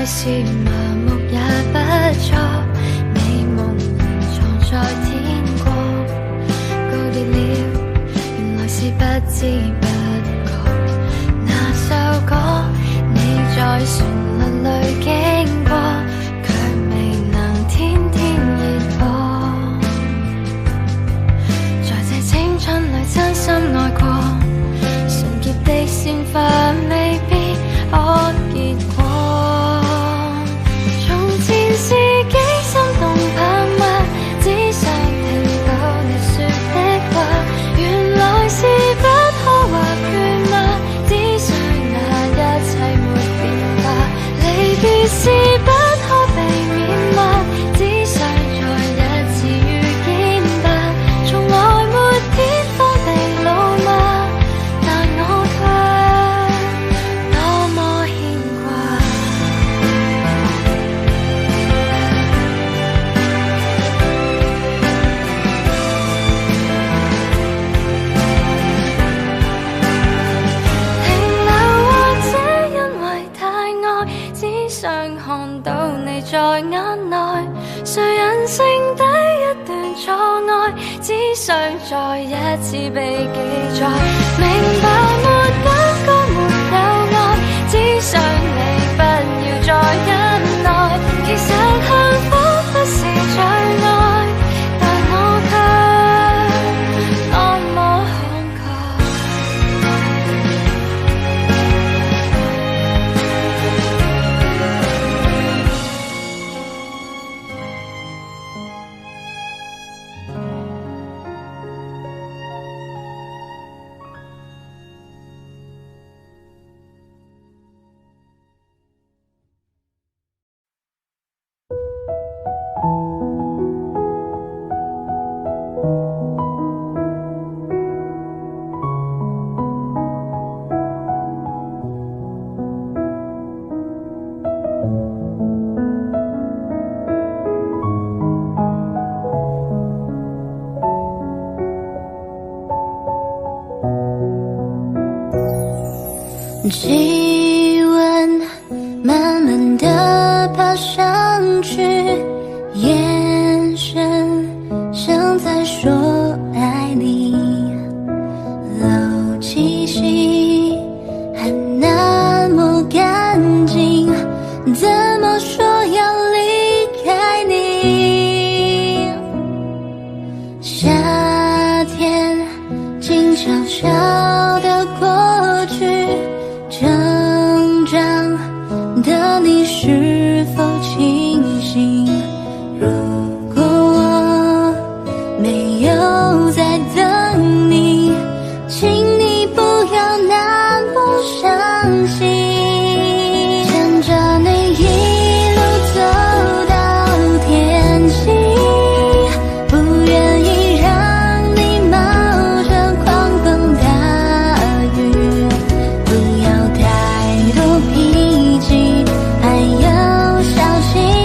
是麻木也不錯，美夢仍藏在天國，告別了，原來是不知不覺，那看到你在眼內，誰人剩低一段錯愛，只想再一次被記載。明白沒一個沒有愛，只想你不要再忍耐。其實幸福不是最愛，但我卻多麼慷慨。气温慢慢地爬上去，眼神像在说爱你，漏气息还那么干净，怎么说要离开你？夏天静悄悄地过去，成长的你是否清醒？如果我没有在等你，请你不要那么伤心。牵着你一路走到天晴，不愿意让你冒着狂风大雨，不要太多脾气，还要小心。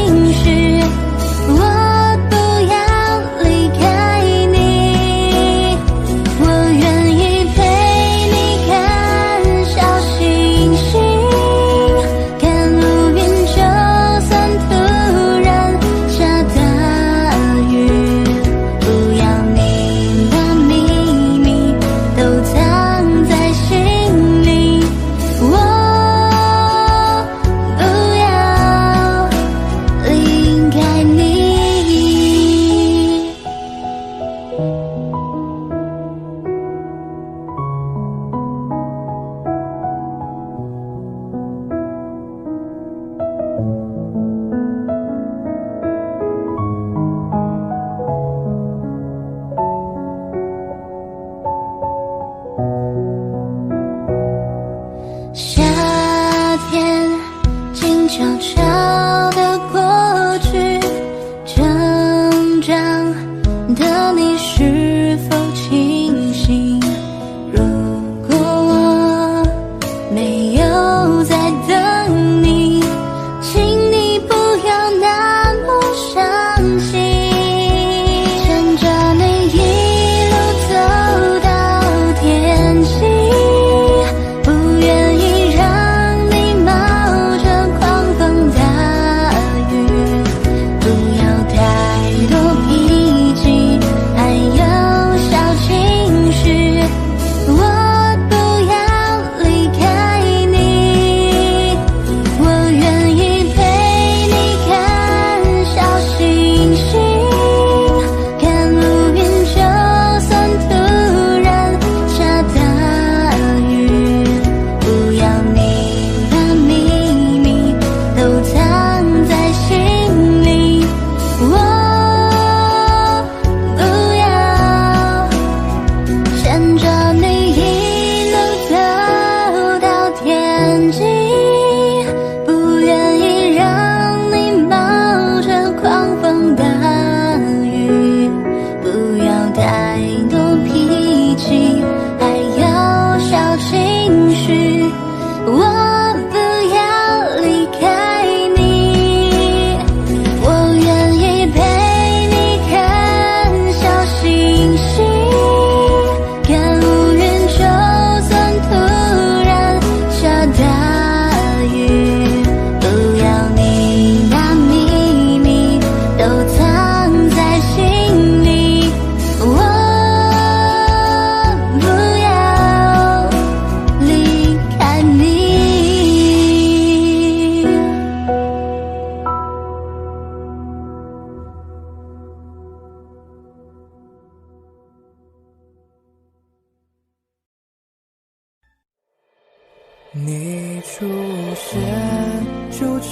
就沉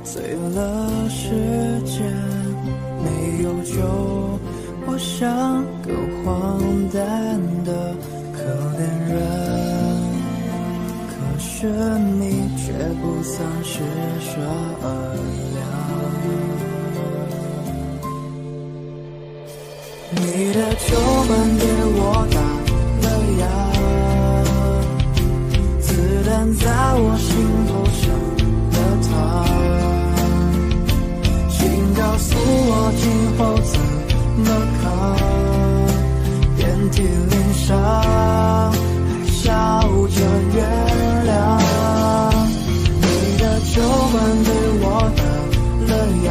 醉了时间，没有酒，我像个荒诞的可怜人，可是你却不曾施舍良。你的酒馆给我打了烊，子弹在我心头上了膛，请告诉我今后怎么扛，遍体鳞伤还笑着原谅。你的酒馆给我打了烊，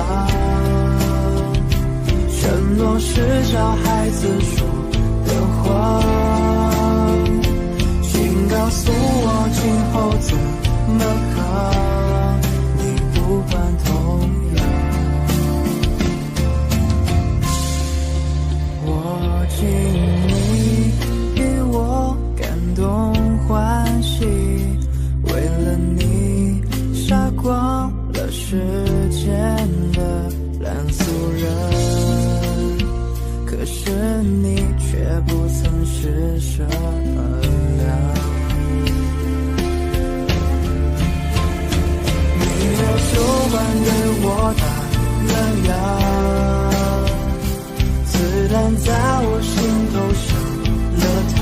承诺是小孩子说的话，请告诉我今后怎么扛，你无关痛痒。我敬你比我感动欢喜，为了你杀光了世间的烂俗人，可是你却不曾施舍良。你的酒馆给我打了烊，子弹在我心头上了膛，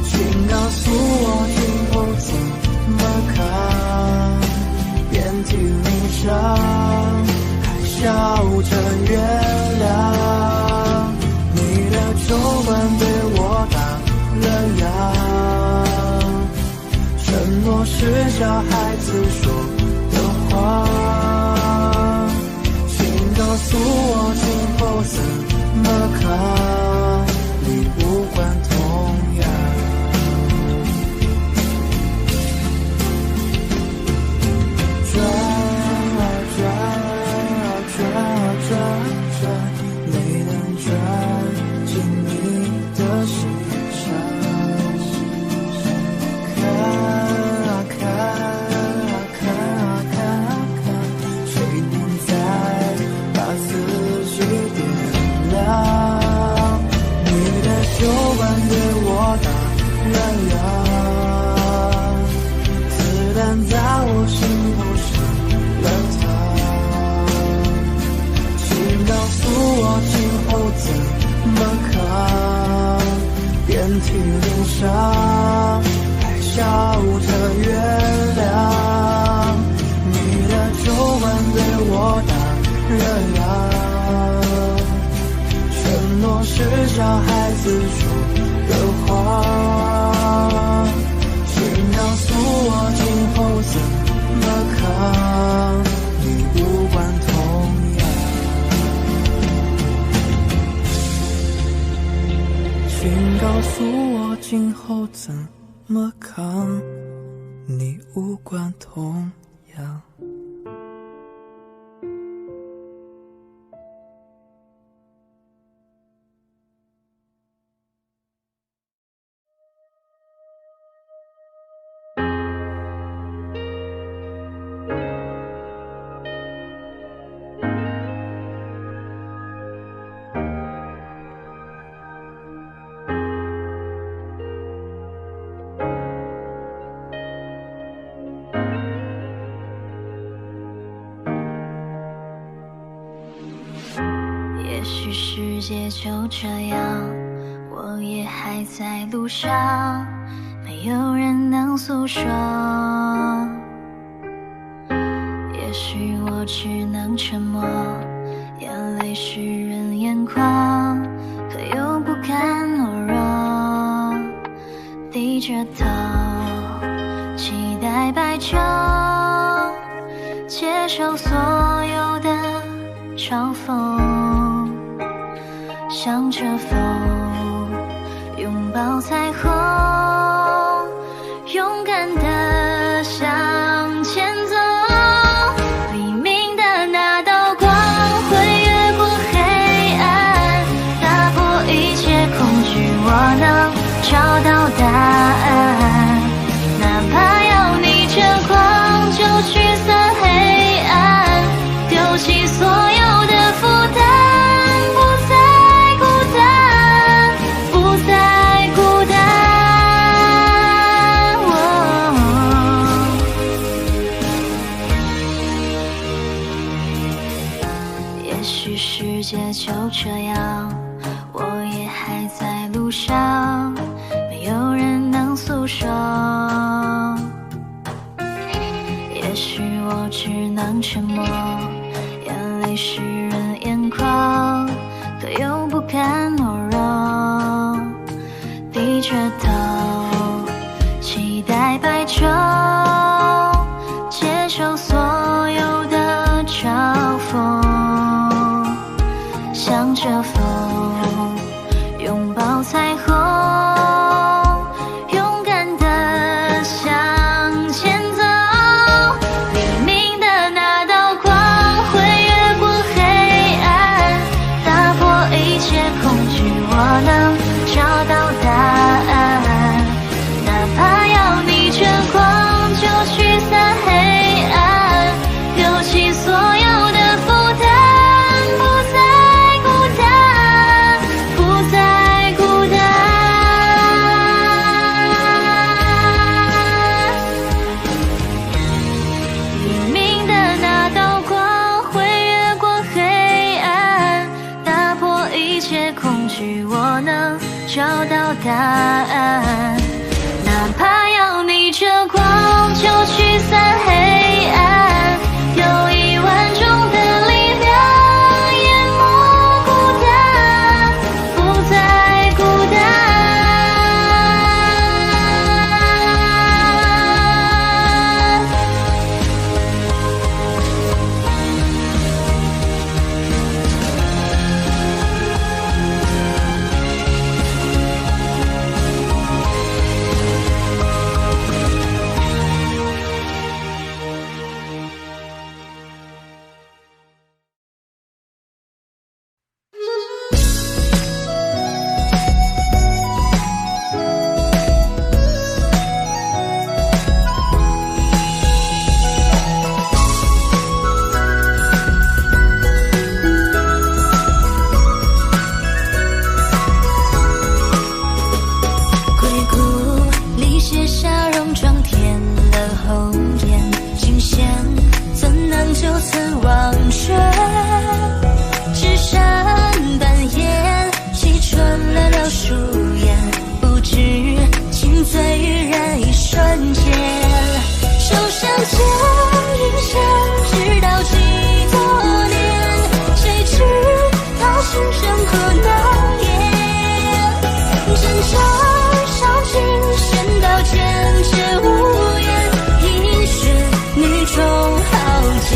请告诉我今后怎么扛，遍体鳞伤还笑着原谅。你的酒馆对我打了烊，承诺是小孩子说的话，请告诉我今后怎么扛，你无关痛痒。转啊转啊转啊转转，没能转进你的心上。看啊看啊看啊看啊看，谁能再把自己点亮？你的酒馆给我打了烊，子弹在我心头上了膛，请告诉我今后怎么扛，遍体鳞伤还笑着原谅。你的酒馆对我打了烊，承诺是小孩子说的话，请告诉我今后怎么扛，你无关痛痒。请告诉我今后怎么扛，你无关痛痒。也许世界就这样，我也还在路上，没有人能诉说。也许我只能沉默，眼泪湿润眼眶，可又不敢懦弱，低着头期待白昼，接受所有的嘲讽，向着风拥抱彩虹，勇敢地向前走。黎明的那道光会越过黑暗，打破一切恐惧，我能找到答案。哪怕要逆着光许世界就这样，我也还在路上，没有人能诉说。也许我只能沉默，眼泪湿润眼眶，可又不敢懦弱，低着头期待白昼，接受所有的嘲讽，向着风拥抱彩虹，勇敢地向前走。黎明的那道光会越过黑暗，打破一切恐惧，我能找到答案。哪怕要你全光就驱散黑暗，丢弃所有的负担，不再孤单，不再孤单。黎明的那道光会越过黑暗，打破一切恐惧，我能找到答案。哪怕要逆着光就驱散黑暗，有1万种的力量淹没孤单，不再孤单。鬼谷里写下戎装填了红颜，金线怎能就此忘却？纸扇半掩，气春了柳树叶，不知情醉于人一瞬间。手相牵，云线，直到几多年？谁知他心生何难言？挣扎上尽，仙道坚决无言，一血女中豪杰。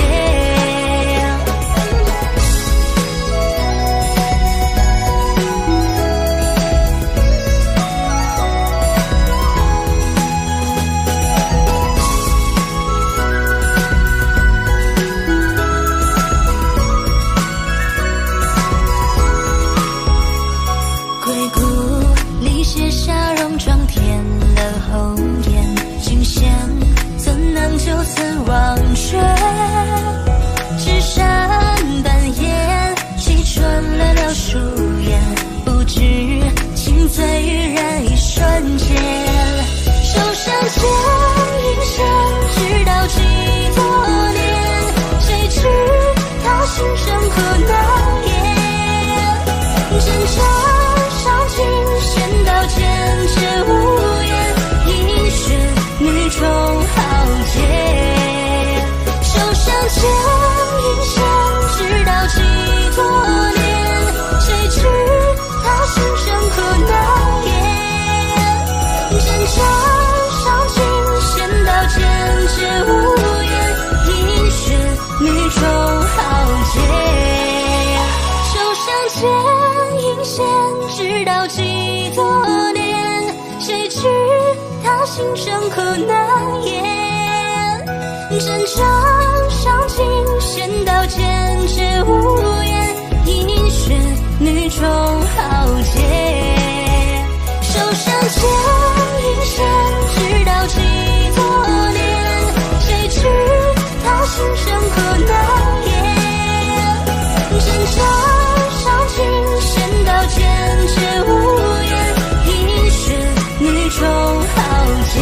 鬼谷里写下戎装填了红颜，金线怎能就此忘却？纸扇半掩，气春了柳树叶，不知情醉于人一瞬间。手相牵，云线，直到几多年？谁知他心生何难言？挣扎上尽，仙道坚决无言，一血女中豪杰。手相牵，云线，直到几多年？谁知他心生何难言？挣扎上尽，仙道坚决无言，一血女中豪杰。手相牵，云线，直到几多年？谁知他心生何难言？挣扎上尽，仙道坚决无言，一血女中豪杰。手相牵，云线，直到几多年？谁知他心生何难言？挣扎上尽，仙道坚决无言，一血女中豪杰。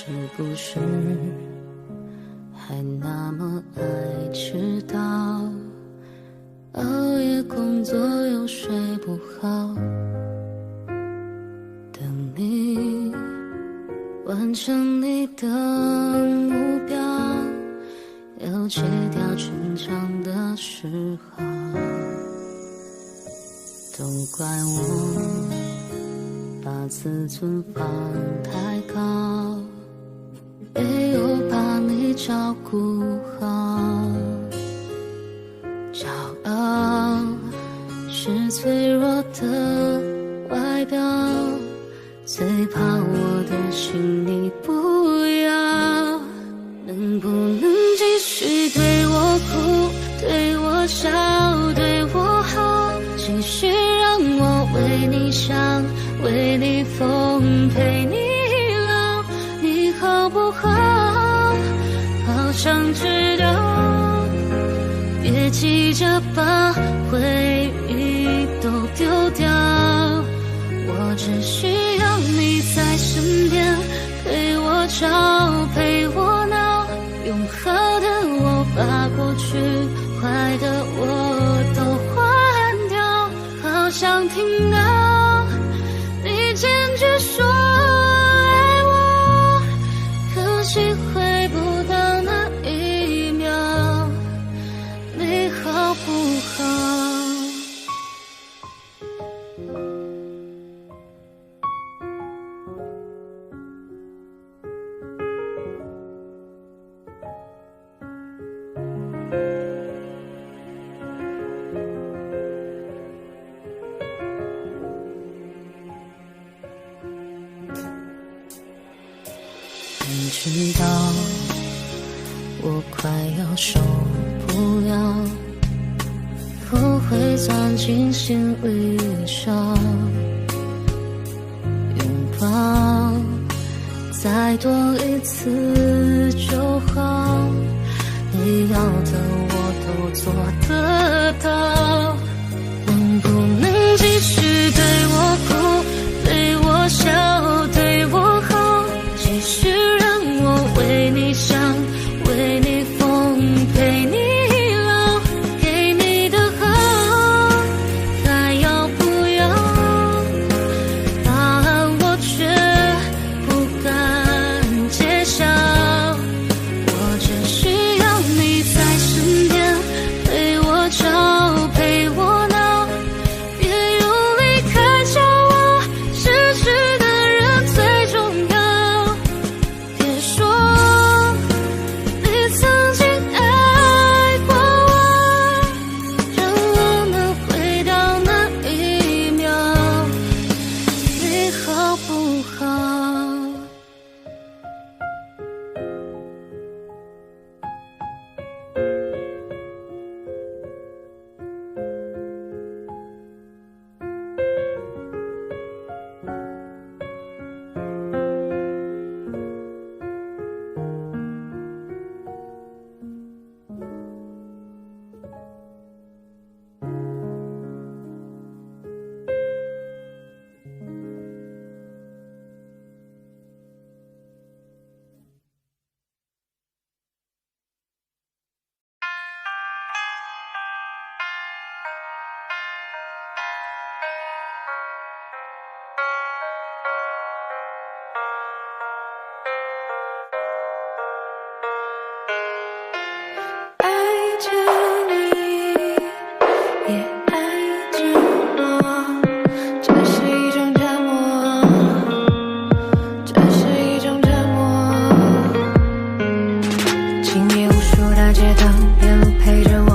是不是还那么爱迟到？熬夜工作又睡不好，等你完成你的目标，要戒掉逞强的嗜好。都怪我把自尊放太高，没有把你照顾好。骄傲是脆弱的外表，最怕我的心你不要。能不能继续对我哭，对我笑，对我好，继续让我为你想，为你疯，陪你老，你好不好？好想知道，别急着把回忆都丢掉，我只需要你在身边，陪我吵，陪我闹，用好的我把过去坏的我都换掉。好想听到你坚决说爱我，可惜回不到那一秒，你好不好？你知道我快要受不了，不会钻进心里烧，拥抱再多一次就好，你要的我都做得到。能不能继续对我哭，对我笑，对我好，继续让我为你想，为你疯，陪你老，给你的好，还要不要？答案我却不敢揭晓，我只需要你在身边，陪我吵，陪我闹，别用离开叫我失去的人最重要。别说你曾经爱过我，让我能回到那一秒，你好不好？爱着你，也爱着我，这是一种折磨，这是一种折磨。今夜无数大街灯，沿路陪着我，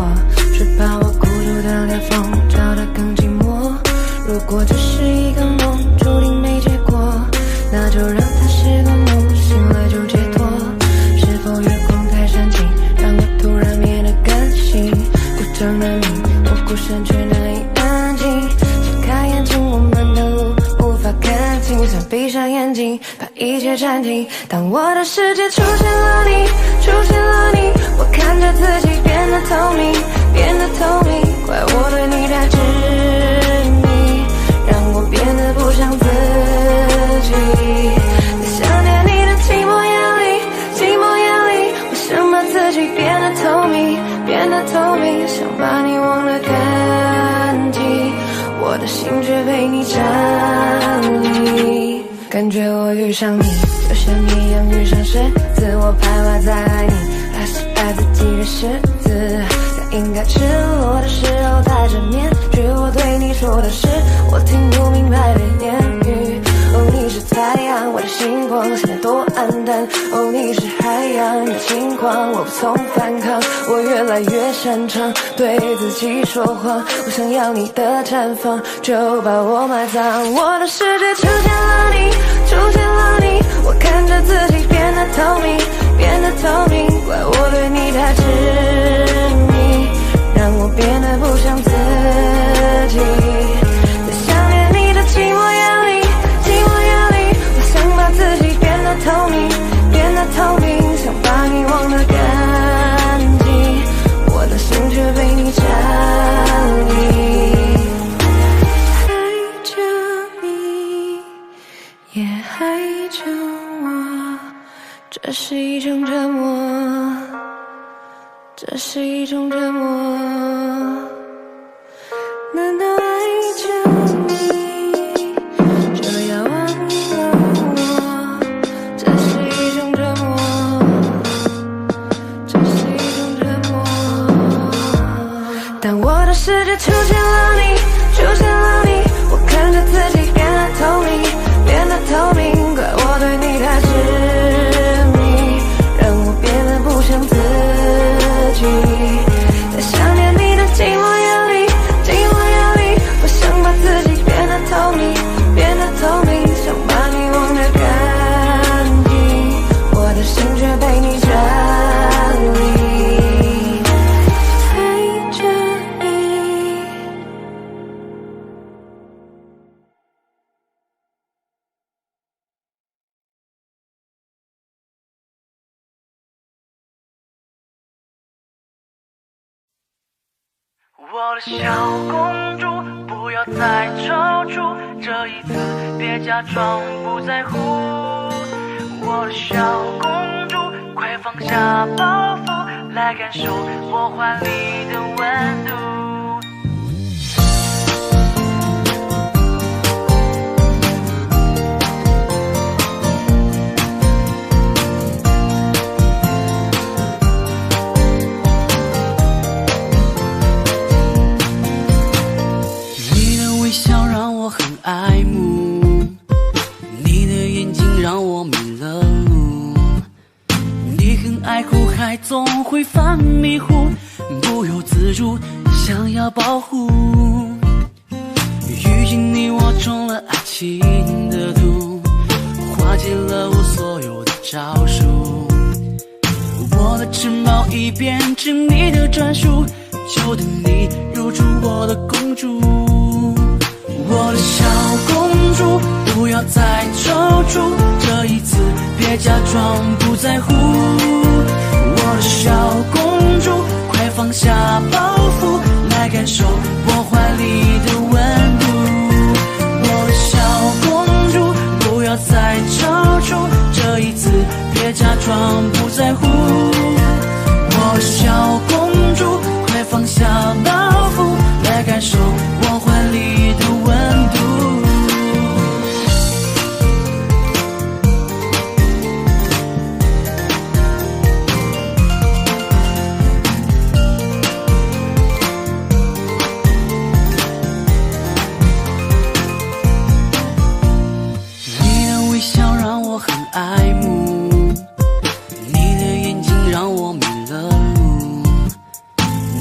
只怕我孤独的裂缝照得更寂寞。如果这是一个梦，注定没结果，那就让它是个梦，醒来就解脱。是否月光太煽情，让我突然变得更新？孤掌难鸣，我孤身却难以安静。睁开眼睛，我们的路无法看清，想闭上眼睛，把一切暂停。当我的世界出现了你，出现了你，我看着自己变得透明，变得透明。怪我对你太执迷，让我变得不像自己。在想念你的寂寞夜的心却被你占领。感觉我遇上你，就像一样遇上狮子，我徘徊在爱你，还是爱自己的狮子。在应该赤裸的时候戴着面具，我对你说的是我听不明白的言语。哦，你是太阳，我的星光，现在多黯淡。哦，你是海洋，你的轻狂，我无从反抗。我越来越擅长对自己说谎，我想要你的绽放，就把我埋葬。我的世界出现了你，出现了你，我看着自己变得透明，变得透明。怪我对你太执迷，让我变得不像自己。在想念你的寂寞夜里，寂寞夜里，我想把自己变得透明，变得透明，想把你忘得干净，我的心却被你占领。爱着你，也爱着我，这是一种折磨，这是一种折磨。难道爱着你就要忘了我？这是一种折磨，这是一种折磨。当我的世界出现了你，出现了你，我看着自己变得透明，变得透明。怪我对你太执迷，让我变得不像自己。在想念你的寂寞夜里，寂寞夜里，我想把自己变得透明，变得透明，想把你忘得干净，我的心却被你占领。爱着你。我的小公主，不要再踌躇，这一次别假装不在乎。我的小公主，快放下包袱，来感受我怀里的温度。爱慕你的眼睛让我迷了路，你很爱哭还总会犯迷糊，不由自主想要保护。遇见你我中了爱情的毒，化解了我所有的招数，我的城堡已变成你的专属，就等你入住我的公主。我的小公主，不要再踌躇，这一次别假装不在乎。我的小公主，快放下包袱，来感受我怀里的温度。我的小公主，不要再踌躇，这一次别假装不在乎。我的小公主，快放下包袱，来感受我怀里的温度。你的微笑让我很爱慕，你的眼睛让我迷了路，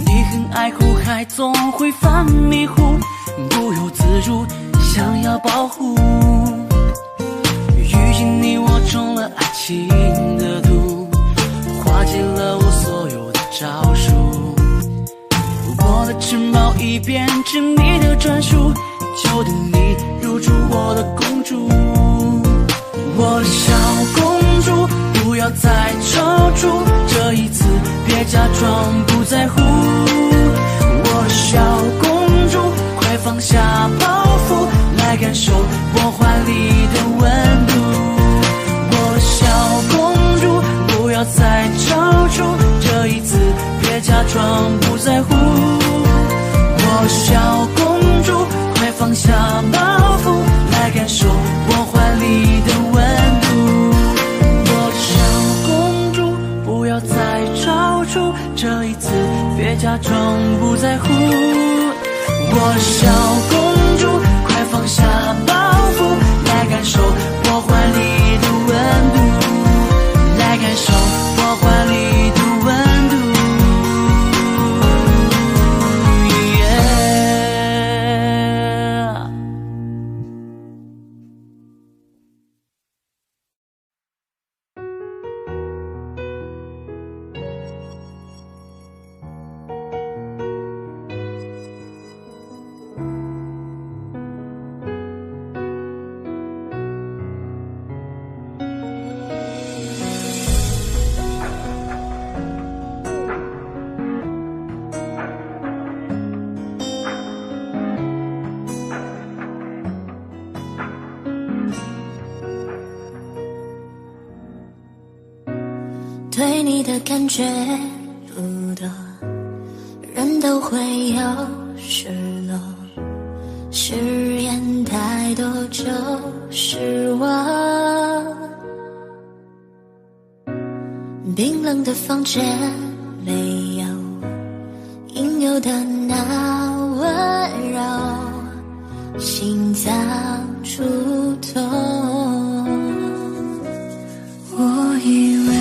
你很爱哭还总会犯迷糊，不由自主想要保护。遇见你我中了爱情的毒，化解了我所有的招数，我的城堡已变成你的专属，就等你入住我的公主。我的小公主，不要再踌躇，这一次别假装不在乎。我的小公主，快放下包袱，来感受我怀里的温度。我的小公主，不要再踌躇，这一次别假装不在乎。我的小公主，快放下假装不在乎。我小公主，快放下包袱，来感受我怀里的温度，来感受我怀里的温度。对你的感觉不多，人都会有失落，誓言太多就失望。冰冷的房间没有应有的那温柔，心脏触痛。我以为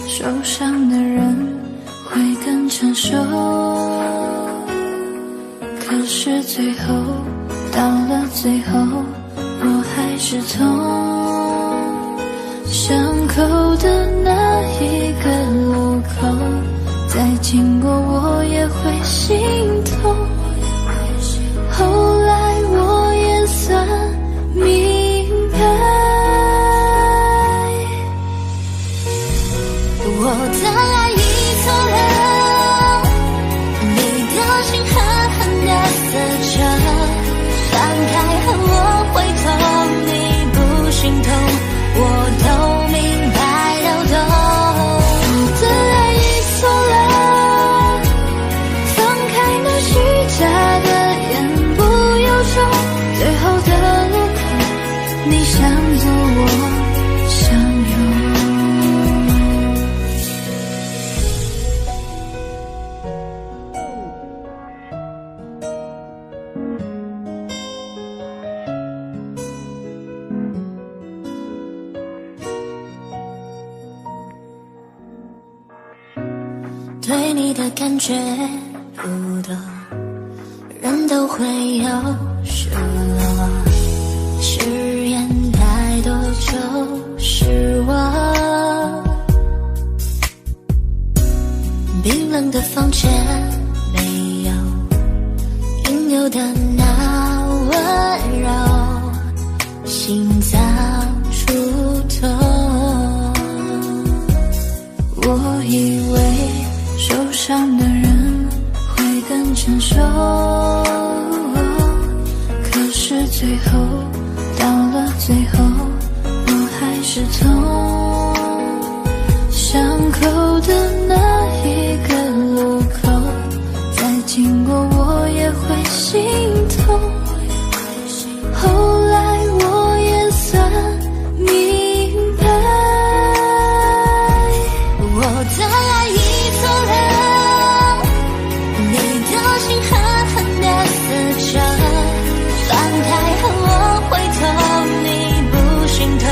受伤的人会更成熟，可是最后到了最后，我还是痛。伤口的那一个路口，再经过我也会心痛。后来我也算明白，我的爱已错了，你的心狠狠地撕着，放开后我会痛，你不心痛，我都明白都懂。我的爱已错了，放开那虚假的言不由衷，最后的路口，你想走我想有。对你的感觉不多，人都会有失落，誓言太多就失望。冰冷的房间没有应有的那温柔，心脏触痛。我以为受伤的人会更成熟，可是最后到了最后，我还是痛。伤口的那一个路口，再经过我也会心痛。后来我也算明白，我的爱已错了，你的心狠狠地撕着，放开后我会痛，你不心痛，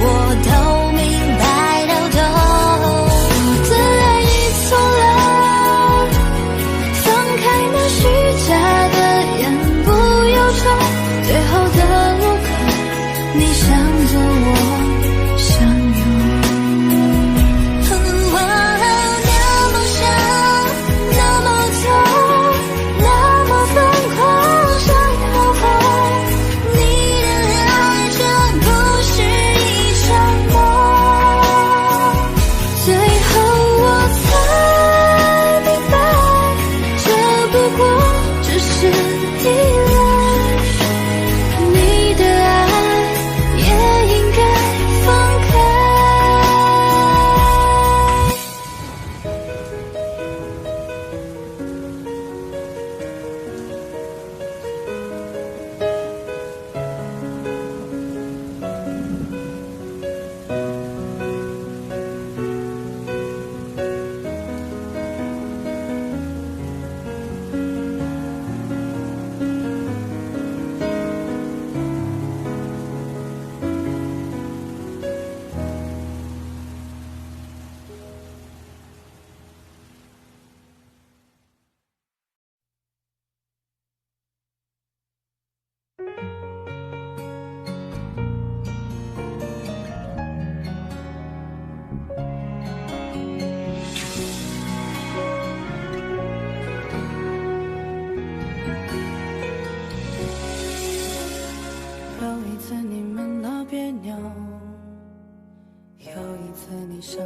我都明白都懂。我的爱已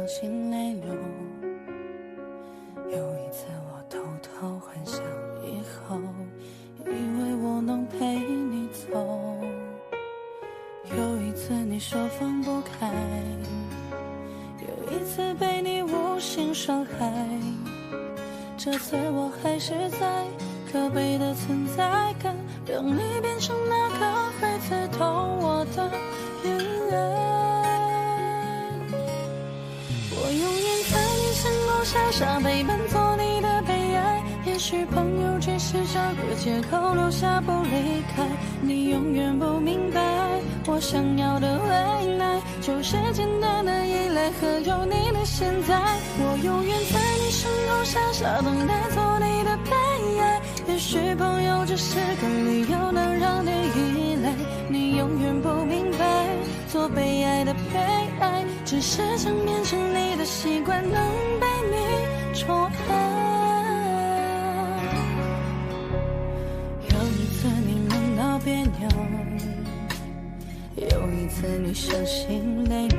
心泪流。有一次我偷偷幻想以后，以为我能陪你走。有一次你说放不开，有一次被你无心伤害。这次我还是在可悲的存在感，让你变成那个会刺痛我的眼泪。我永远在你身后傻傻陪伴，做你的悲哀。也许朋友只是找个借口留下不离开，你永远不明白，我想要的未来就是简单的依赖和有你的现在。我永远在你身后傻傻等待，做你的悲哀。也许朋友只是个理由能让你依赖，你永远不明白，做被爱的被爱，只是想变成你的习惯，能被你宠爱。有一次你梦到别扭，有一次你伤心泪流，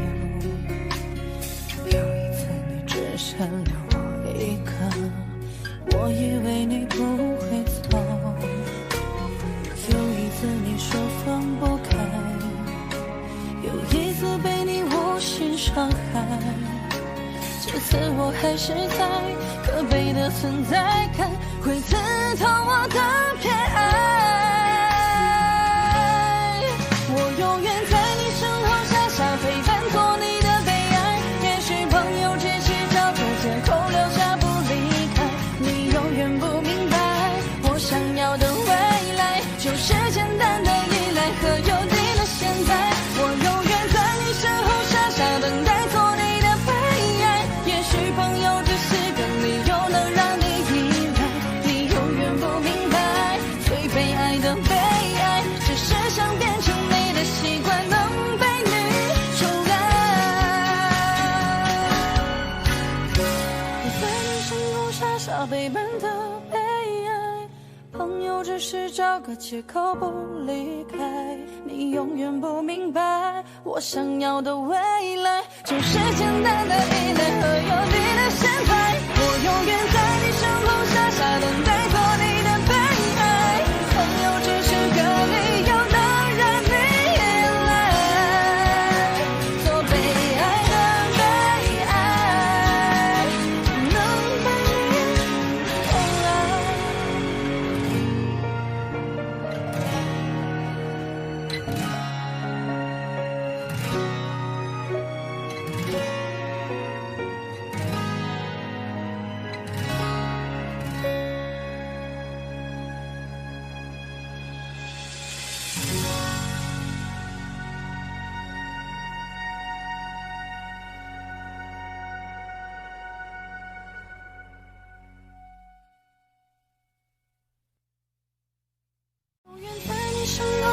有一次你只剩留我一个，我以为你不会走。有一次你说放不开，有一次被你无心伤害。这次我还是在可悲的存在感，会刺痛我的偏爱。我永远在你身后傻傻陪伴，做你的悲哀。也许朋友只是找个借口留下不离开，你永远不明白，我想要的未来就是简单的依赖和有你的现在。我永远在你身后傻傻等待，做你的悲哀。也许朋友只是个理由能让你依赖，你永远不明白，最悲哀的悲哀只是想变成你的习惯，能被你宠爱。我在你身后傻傻陪伴的悲哀，朋友只是找个借口不离开，你永远不明白，我想要的未来就是简单的依赖和有你的现在。我永远在你身后傻傻等待，做你的悲哀。朋友只是个理由能让你依赖，做被爱的悲哀，能被你宠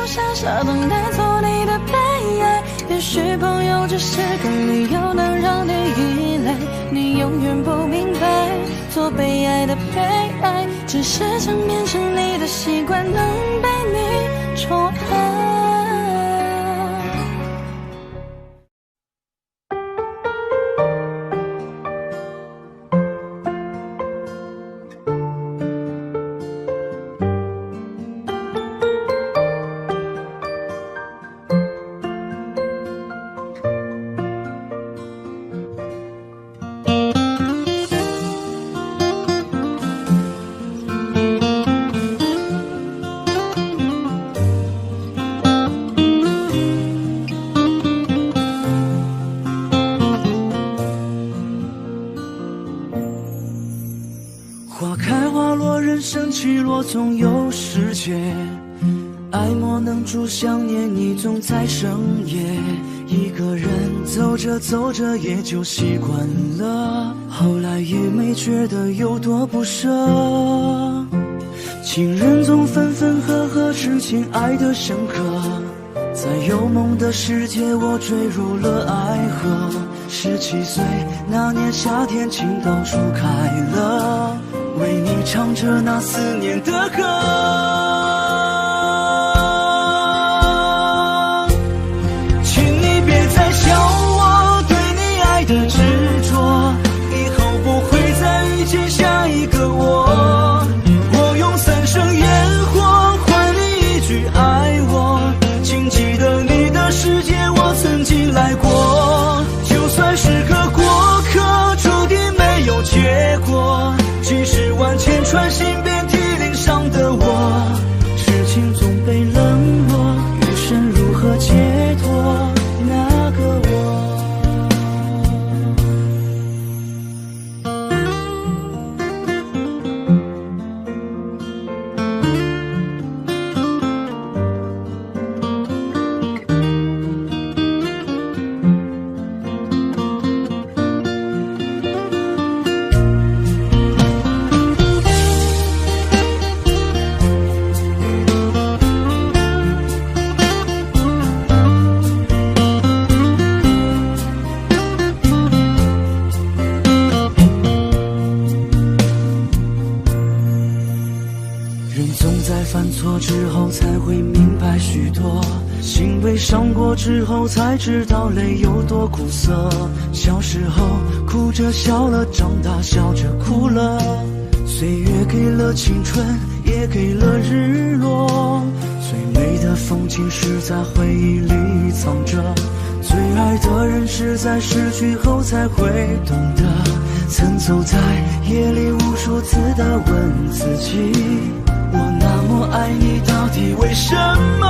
傻傻等待，做你的悲哀。也许朋友只是个理由能让你依赖，你永远不明白，做被爱的悲哀只是想变成你的习惯，能被你宠爱。花开花落，人生起落，总有时节。爱莫能助，想念你总在深夜。一个人走着走着也就习惯了，后来也没觉得有多不舍。情人总分分合合，痴情爱得深刻。在有梦的世界，我坠入了爱河。17岁那年夏天，情到处开了，为你唱着那思念的歌。请你别再笑我对你爱的执着，错之后才会明白许多，心被伤过之后才知道泪有多苦涩。小时候哭着笑了，长大笑着哭了。岁月给了青春，也给了日落。最美的风景是在回忆里藏着，最爱的人是在失去后才会懂得。曾走在夜里无数次的问自己，我那么爱你到底为什么？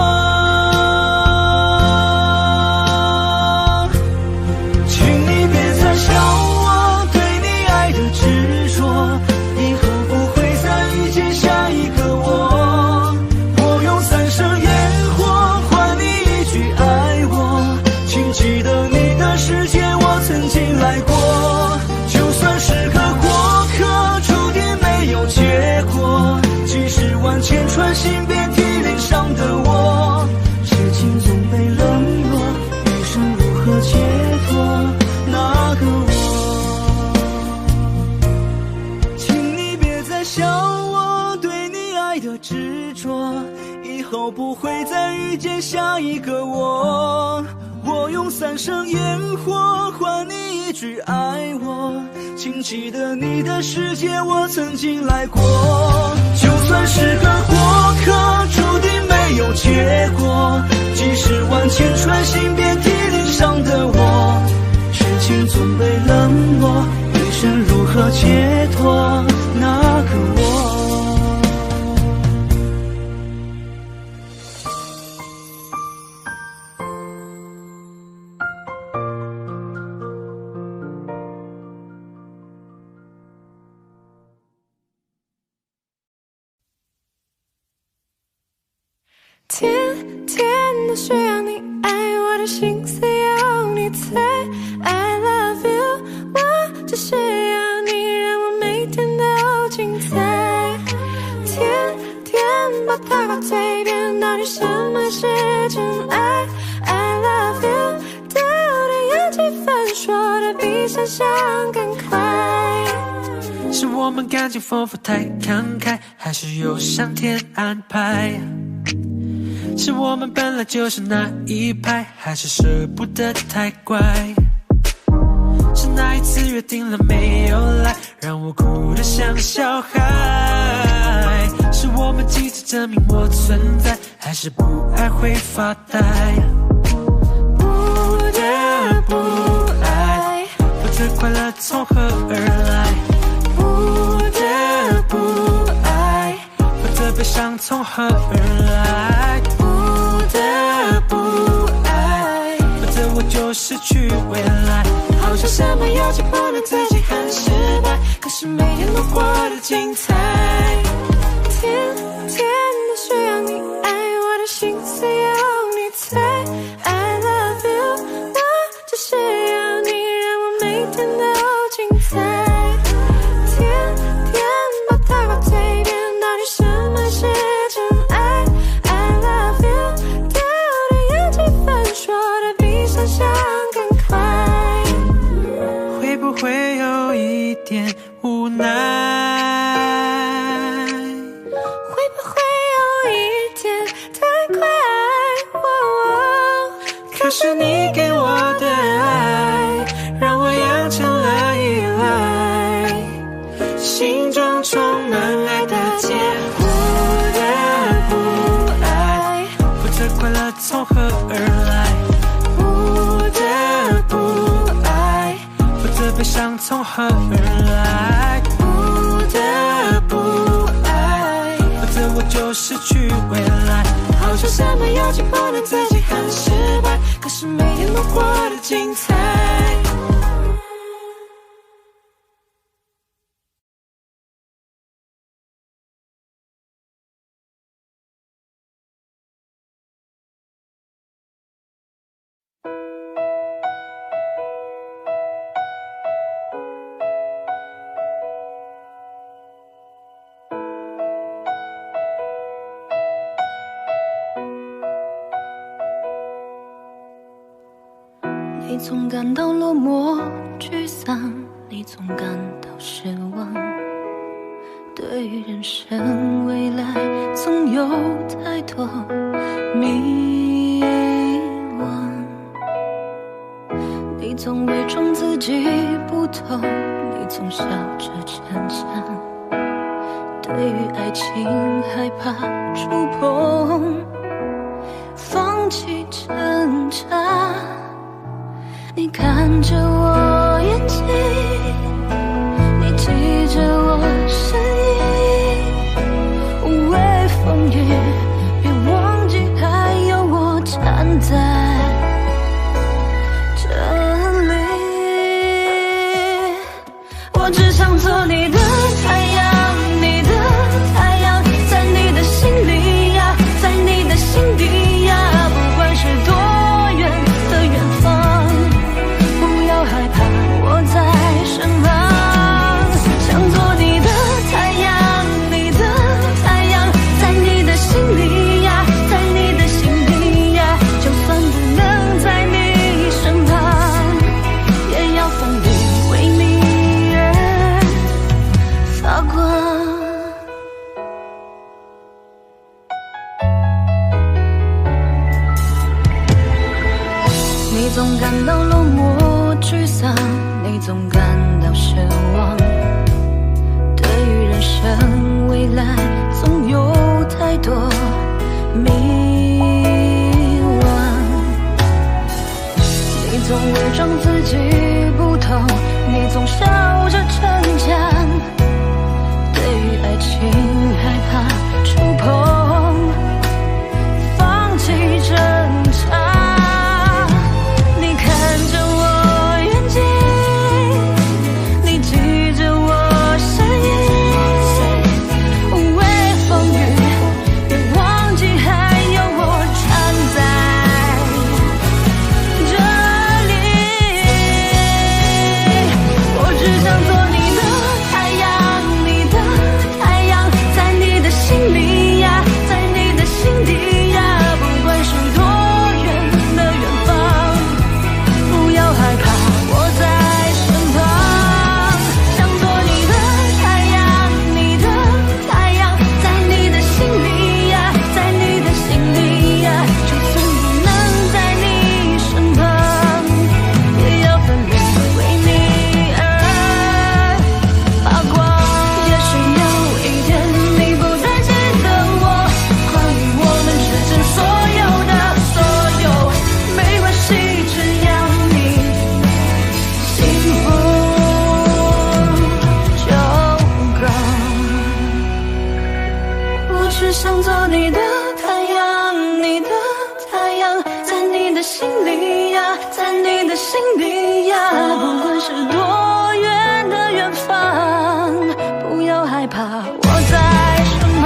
请你别再笑我对你爱的执着，以后不会再遇见下一个我。我用3生烟火换你一句爱我，请记得你的世界我曾经来过。就算是个过客，注定没有结果。几十万千串心遍体鳞伤的我，痴情总被冷落，余生如何解脱那个我？请你别再笑我对你爱的执着，以后不会再遇见下一个我。我用3生烟火换你一句爱我，请记得你的世界我曾经来过。就算是个过客，注定没有结果。几十万千串心遍体鳞伤的我，痴情总被冷落，余生如何解脱那个我？天天都需要你爱我的心思有你猜 I love you， 我只需要你让我每天都精彩。天天把它挂嘴边，到底什么是真爱 I love you， 到底有几分说的比想象更快？是我们感情丰富太慷慨，还是有上天安排？是我们本来就是那一派，还是舍不得太乖？是那一次约定了没有来，让我哭得像小孩？是我们急着证明我存在，还是不爱会发呆？不得不爱，不知快乐从何而来？不得不爱，不知悲伤从何而来？不得不爱，否则我就失去未来。好像什么有气不能自己很失败，可是每天都过得精彩。天天都需要你爱我的心思有你猜 I love you， 我只需要你让我每天都精彩。天天把它挂嘴边，到底什么是真爱 I love you， 到底有几分说的比想象更快？会不会有一点无奈？会不会有一天太快？可是你给我的爱，让我养成了依赖，心中充满爱的结。不得不爱，不知快乐从何而来？不得不爱，不知悲伤从何而来？不得不爱，否则我就失去未来。好像什么有气不能自己很失败，可是每天都过得精彩。你总感到落寞沮丧，你总感到失望，对于人生未来总有太多迷惘，你总伪装自己不懂，你总笑着逞强，对于爱情害怕触碰，放弃挣扎。你看着我眼睛，你记着我声音，无畏风雨，别忘记还有我站在这里。我只想做你的太阳，你的太阳，在你的心里呀，在你的心底呀，不管是多远的远方，不要害怕，我在身旁。想做你的太阳，你的太阳，在你的心里呀，在你的心底呀，就算不能在你身旁，也要奋力为你而发光。你总感到落寞沮丧，你总感到失望，对于人生未来总有太多迷惘，你总伪装自己不懂，你总笑着逞强，对于爱情害怕触碰，放弃挣扎。你看着我眼睛，你记着我声音，无畏风雨，别忘记还有我站在这里。我只想做你的太阳，你的太阳，在你的心里呀，在你的心底呀，不管是多远的远方，不要害怕，我在身旁。想做你的太阳，你的太阳，在你的心里呀，在你的心里呀，就算不能在你身旁，也要奋力为你而发光。也许有一天你不再记得我，关于我们之间所有的所有，没关系，只要你幸福就够。我只想做你的太阳，你的太阳，在你的心里呀，在你的心底呀，不管是多远的远方，不要害怕，我在身旁。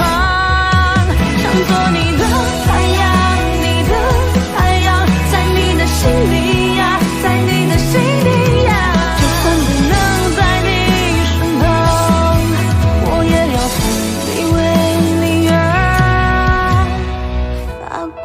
想做你的太阳，你的太阳，在你的心里呀，在你的心底呀，就算不能在你身旁，我也要奋力为你而发光。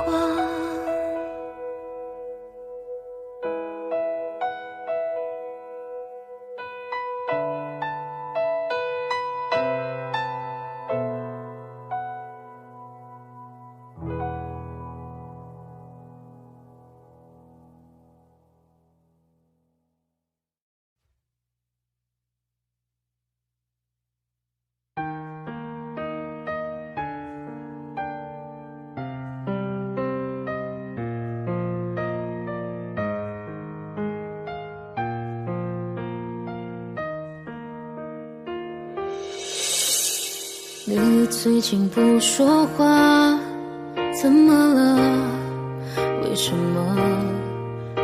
你最近不说话，怎么了？为什么？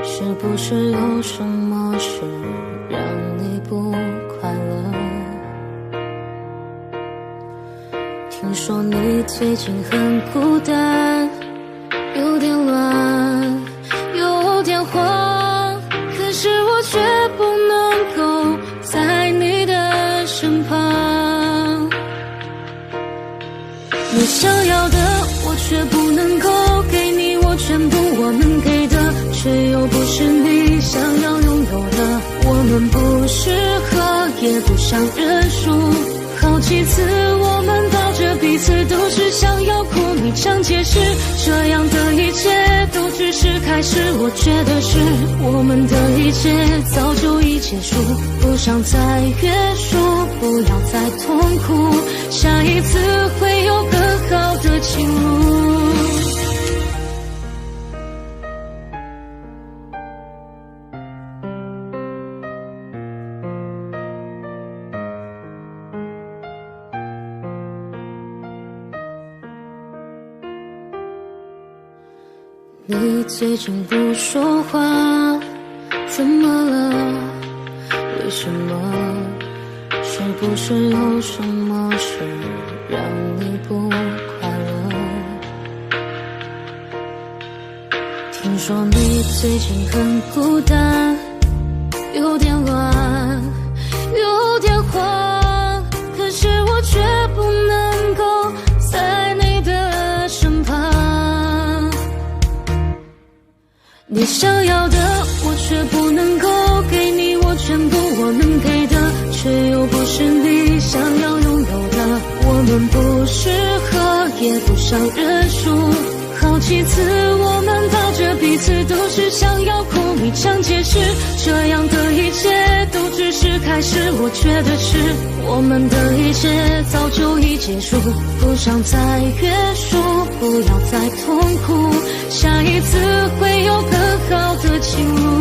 是不是有什么事让你不快乐？听说你最近很孤单，有点乱，有点慌，可是我却不能够在你的身旁。你想要的我却不能够给你，我全部我能给的却又不是你想要拥有的。我们不适合，也不想认输，好几次此都是想要哭，你常解释，这样的一切都只是开始。我觉得是我们的一切早就已结束，不想再约束，不要再痛苦，下一次会有更好的情路。你最近不说话，怎么了？为什么？是不是有什么事让你不快乐？听说你最近很孤单，有点乱，有点慌，可是我却不能够在你的身旁。你想要的我却不能够给你，我全部我能给的却又不是你想要拥有的。我们不适合也不想认输，好几次我们抱着彼此都是想要哭，你常解释，这样的一切都只是开始。我觉得是我们的一切早就已结束，不想再约束，不要再痛苦，下一次会有更好的情路。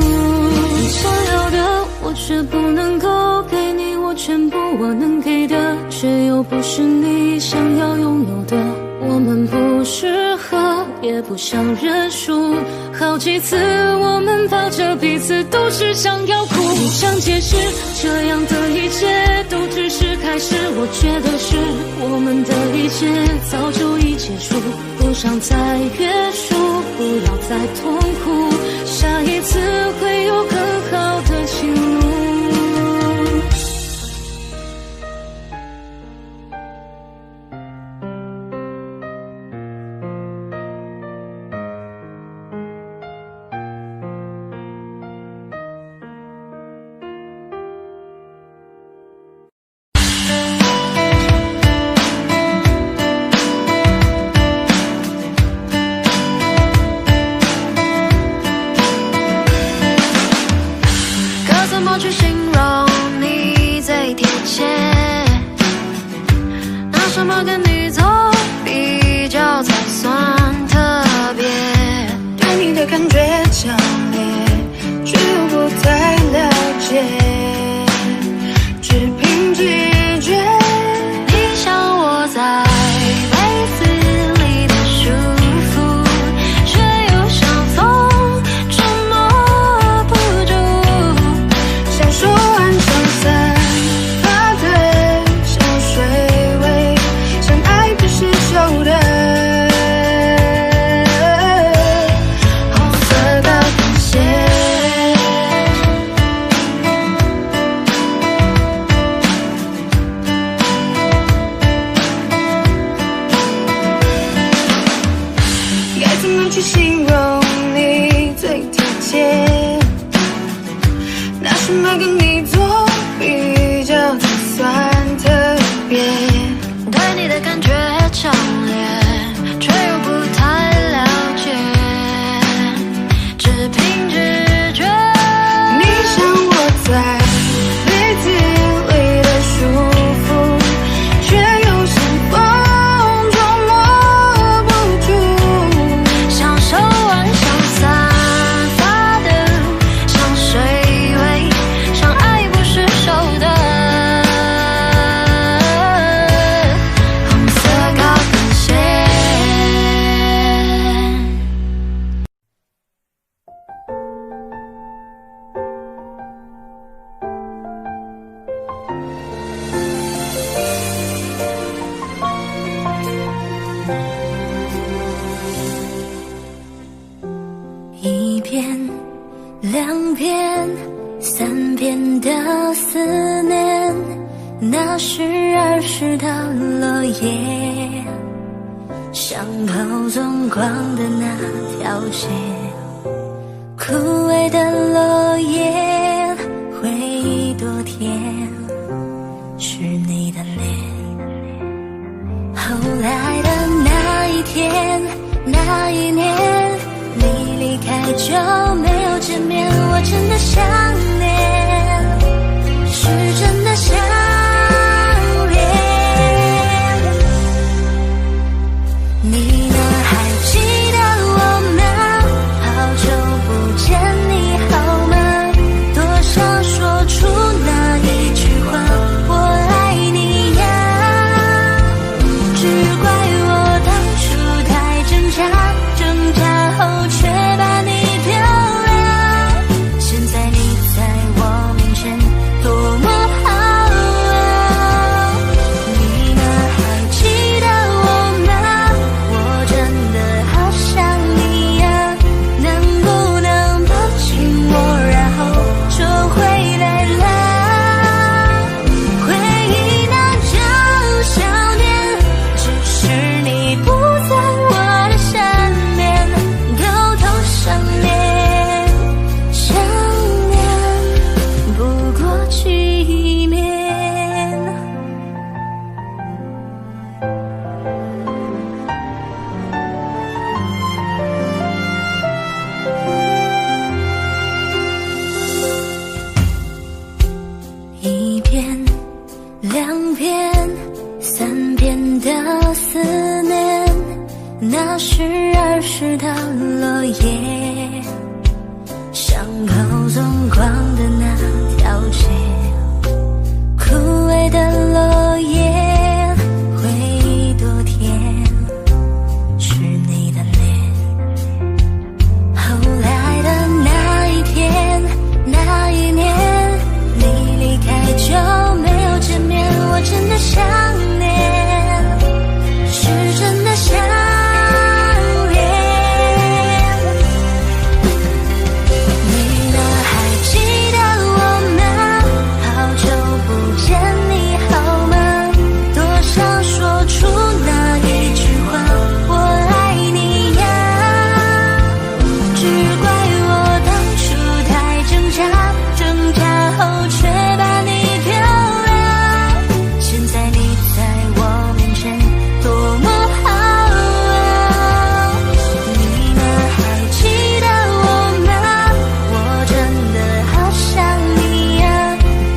你想要的我却不能够给你，我全部我能给的却又不是你想要拥有的。我们不适合也不想认输，好几次我们抱着彼此都是想要哭，你想解释，这样的一切都只是开始。我觉得是我们的一切早就已结束，不想再约束，不要再痛苦，下一次会有更好的情路。那是儿时的落叶，像跑纵光的那条线，枯萎的落叶，回忆多甜，是你的脸。后来那一年你离开就没有见面，我真的想念，是真的想念。你呢还记得我吗？好久不见你好吗？多想说出那一句话，我爱你呀，只怪我当初太挣扎，挣扎后却把你丢了。现在你在我面前多么好啊，你呢还记得我吗？我真的好想你呀，能不能抱紧我，然后就回来了？回忆那种想念，只是你不在我的身边，偷偷想念，想念不过去面。一遍、两遍、三遍的思念，那是儿时的落叶，伤口纵狂的那条街，枯萎的落叶，回忆多甜，是你的脸。后来的那一天，那一年，你离开就没有见面，我真的想念，是真的想念。你呢还记得我吗？好久不见你好吗？多想说出那一句话，我爱你呀，只怪我当初太挣扎，挣扎后却把你丢了。现在你在我面前多么好啊，你呢还记得我吗？我真的好想你呀，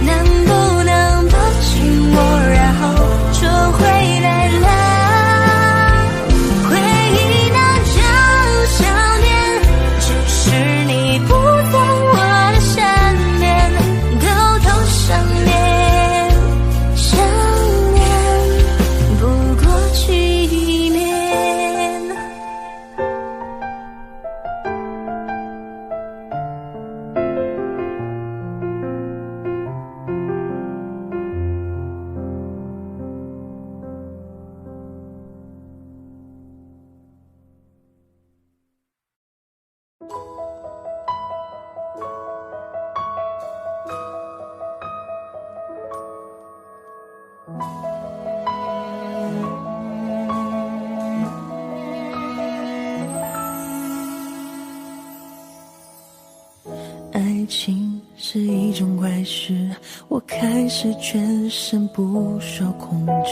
能不能抱紧我，然后就回来了？回忆那种想念，只是你不在我的身边，偷偷想念，想念不过去面。爱情是一种怪事，我开始全身不受控制。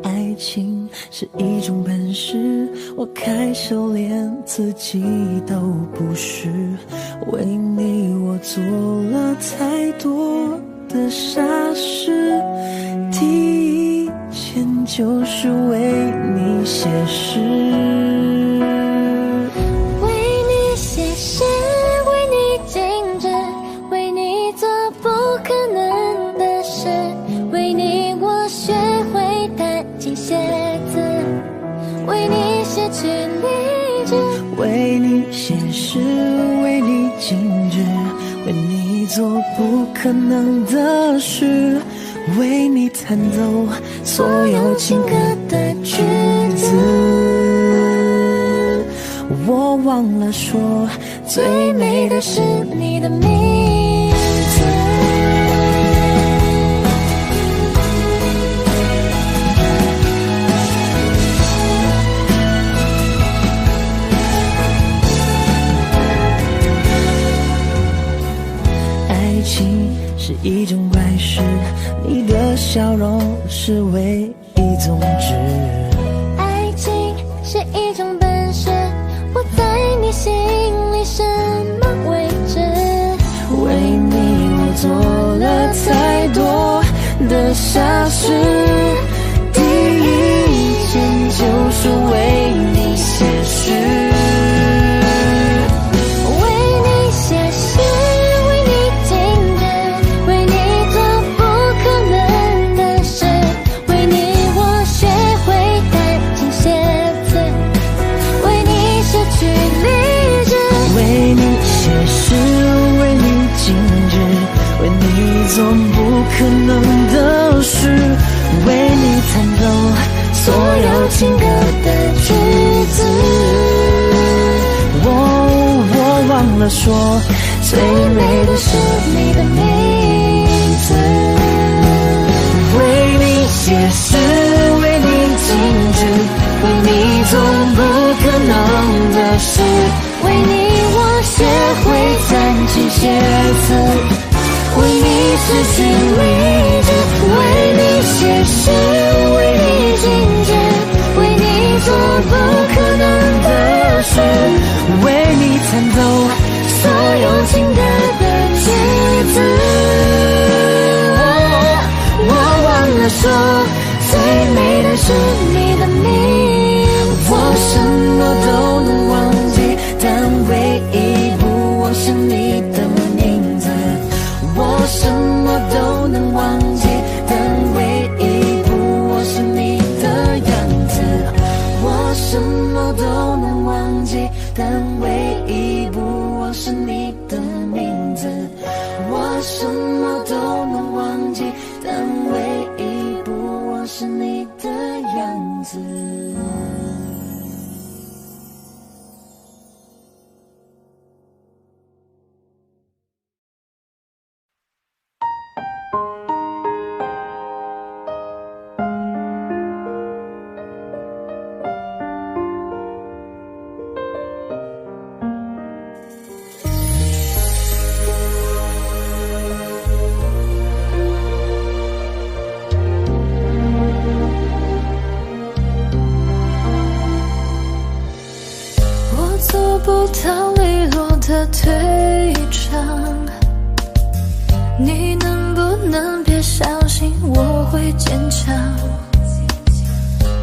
爱情是一种本事，我开始连自己都不是。为你我做了太多的傻事，第一件就是为你写诗。为你写诗，为你静止，为你做不可能的事，为你我学会弹琴写字，为你写曲励志，为你写诗，为你静止，为你做不可能的事，为你弹奏所有情歌的句子。我忘了说，最美的是你的名字。爱情是一种怪事，你的笑容是唯一宗旨。爱情是一种本事，的傻事，第一件就是为你写诗，为你写诗，为你静止，为你做不可能的事，为你我学会弹琴写字，为你写句励志，为你写诗，为你静止，为你做不可能的事，为你弹奏所有情歌的句子。我忘了说，最美的是你的名字，为你写诗，为你静止，为你做不可能的事，为你我学会弹琴写词，为你失去理智，为你写诗，为你静止，为你做不可能的事，为你弹奏所有情歌的句子。我忘了说，最美的是你的名字，我什么都能忘记，但唯一不忘是你的名字。我什么都能忘记，但唯一不忘是你的样子。我什么都能忘记，但唯一不忘是你的名字。我什么都能忘记，但唯一不忘是你的样子。做不到利落的退场，你能不能别相信我会坚强？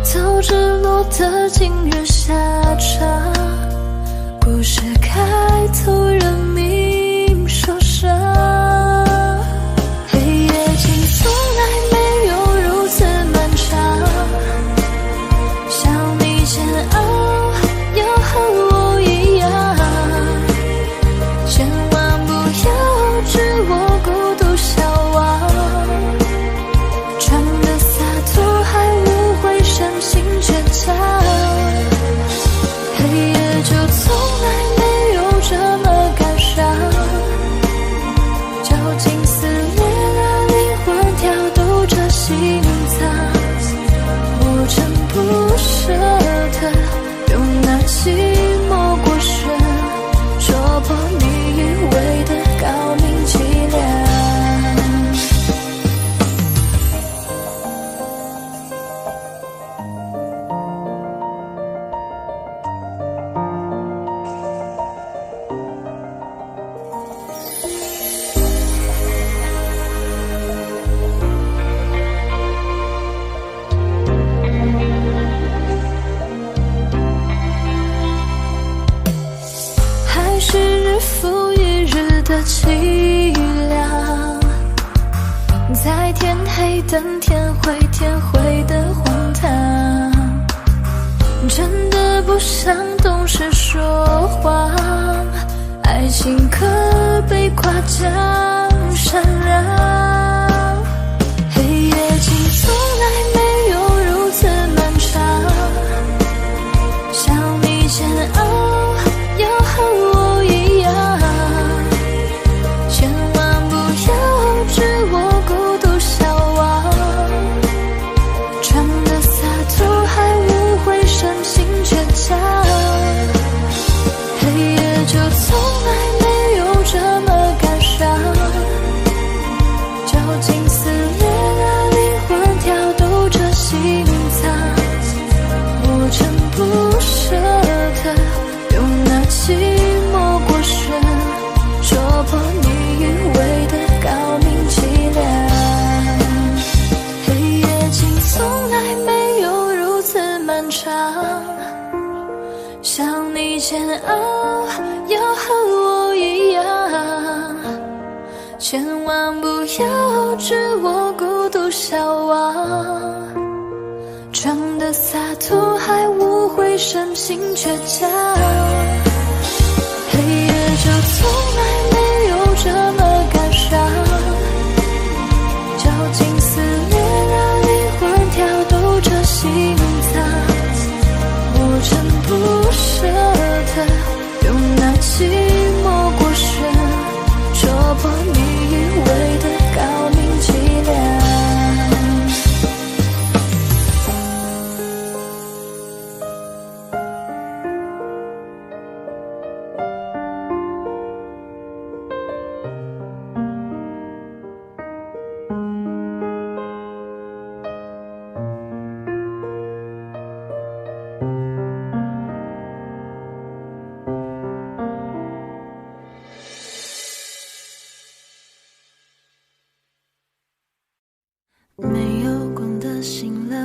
早知落得今日下场，故事开头人命受伤。黑夜竟从来没有如此漫长，想你煎熬要和我一样，千万不要置我孤独消亡，装的洒脱还无悔深情倔强，黑夜就从来没有这么感伤，绞尽撕裂了灵魂，挑逗着心脏，不争不舍的用那寂寞过深，戳破你以为的高明伎俩。还是日复一日的凄凉，在天黑等天灰，天灰的荒唐，真的不想懂事说谎，爱情可被夸奖善良，黑夜竟从来没有如此漫长，想你煎熬要和我一样，千万不要置我孤独消亡，装的洒脱还无悔深情倔强，黑夜就从来没有这么感伤，度消亡，装的洒脱还无悔深情倔强，黑夜就从来没有这么感伤，绞尽撕裂让灵魂跳动着心脏，我真不舍得用那寂寞过深戳破你以为的高明伎俩。没有光的行冷，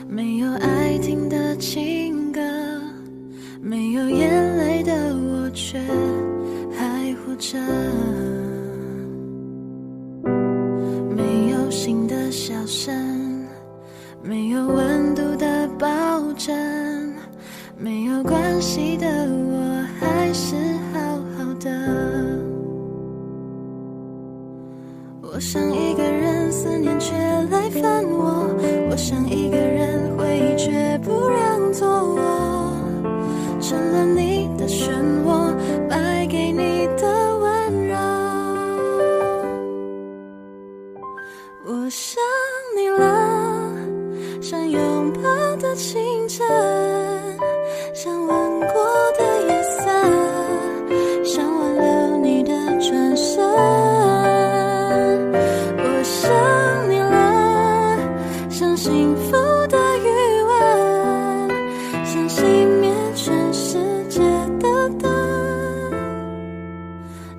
没有爱听的情歌，没有眼泪的我却还活着，没有心的笑声，没有温度的抱枕，没有关系的我还是好好的。我想一个人思念却来烦我，我想一个人回忆却不让做我，成了你的漩涡，败给你的温柔。我想你了，像拥抱的清晨，像吻过的夜色，像挽留你的转身。想你了，像幸福的余温，像熄灭全世界的灯，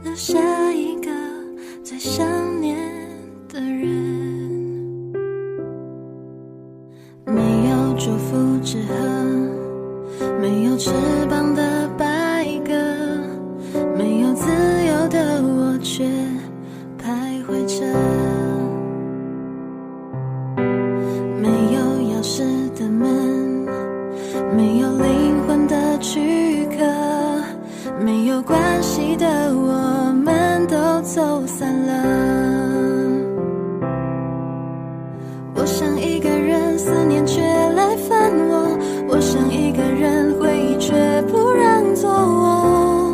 留下一个最想念的人。没有祝福之河，没有翅膀的白鸽，没有自由的我却徘徊着，没有灵魂的躯壳，没有关系的我们都走散了。我想一个人思念却来烦我，我想一个人回忆却不让做我，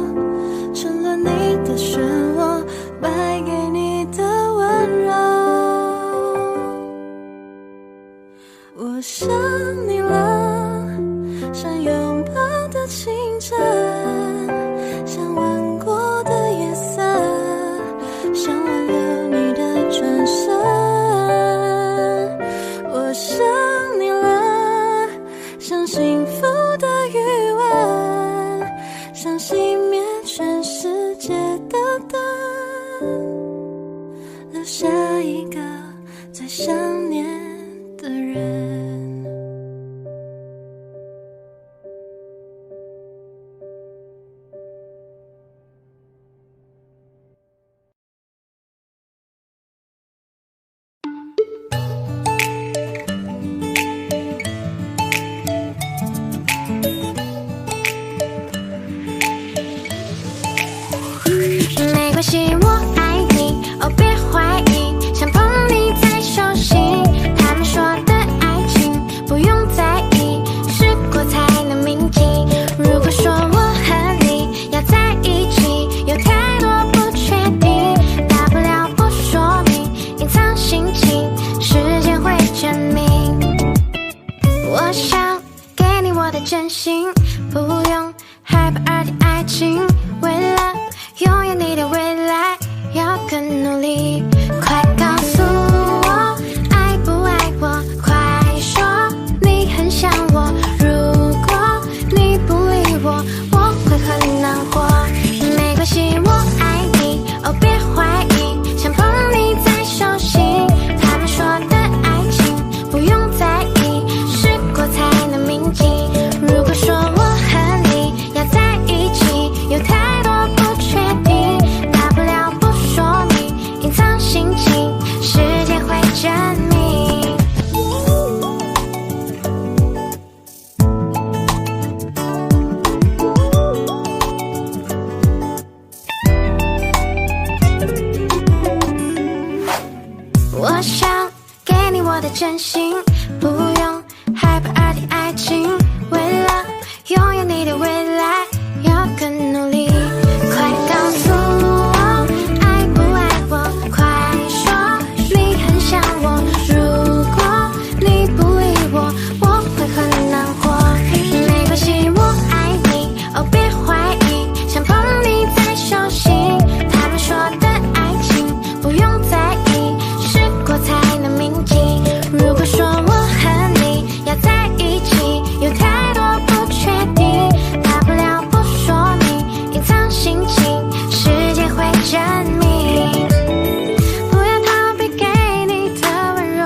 成了你的漩涡，败给你的温柔。我想你了，像拥抱的清晨，像吻过的夜色，像挽留你的转身。我想你了，像幸福的余温，像熄灭全世界的灯，留下一个最想念的人。没关系，我爱你，哦别怀疑，想碰你在手心。他们说的爱情不用在意，试过才能铭记。如果说我和你要在一起，有太多不确定，大不了不说明，隐藏心情，时间会证明。我想给你我的真心，不用害怕二的爱情，为了拥有你的未来，要更努力。快告诉我，爱不爱我？快说，你很想我。如果你不理我，我会很难过。没关系，我爱你，哦别怀疑，想碰你在手心。他们说的爱情不用在意，试过才能铭记。如果说我和你要在一起，有太多我想给你我的真心，不用害怕二的爱情，为了拥有你的未来要更努力。快告诉我爱不爱我，快说你很想我，如果你不理我，我会很难过。没关系，我爱你，哦别怀疑，想碰你在手心，他们说的爱情不用在意，试过才能铭记。如果说我和你要在一起，有太多不确定，大不了不说明，隐藏心情，时间会证明。不要逃避给你的温柔，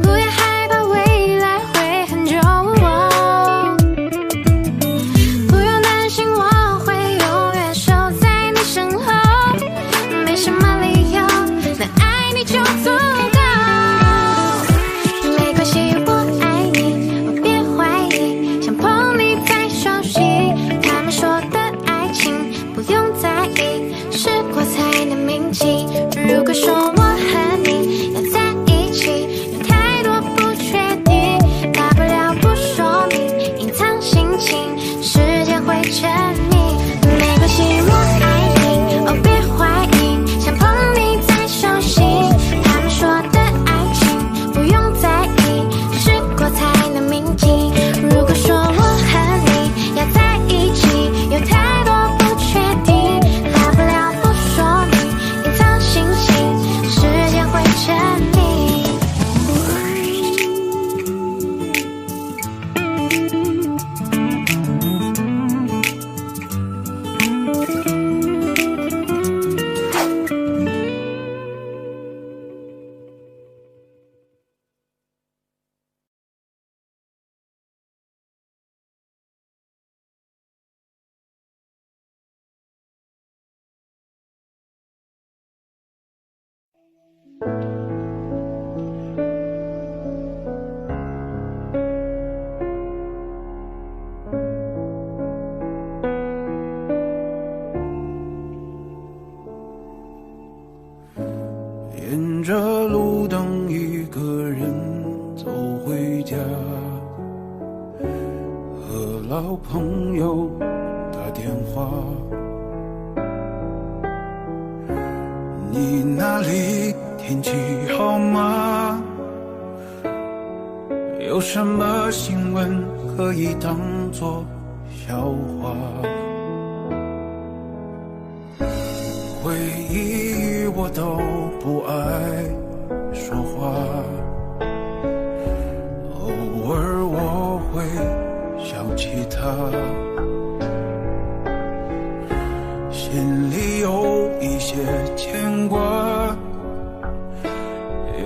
不要害怕未来会很久，不用担心我会永远守在你身后，没什么理由，能爱你就足够。没关系，我爱你，我别怀疑，想碰你在手心，他们说的爱情不用在意，试过才能铭记。如果说我和你要在一起，有太多不确定，大不了不说明，隐藏心情，时间会证明。没关系，我爱你，哦别怀疑，想碰你在手心，他们说的爱情不用在意，试过才能铭记。如果说我和你要在一起，有太多不确定，大不了不说明，隐藏心情，时间会证明。沿着路灯一个人走回家，和老朋友打电话，你那里天气好吗？有什么新闻可以当作笑话？回忆我都不爱说话，偶尔我会想起他，心里有一些牵挂，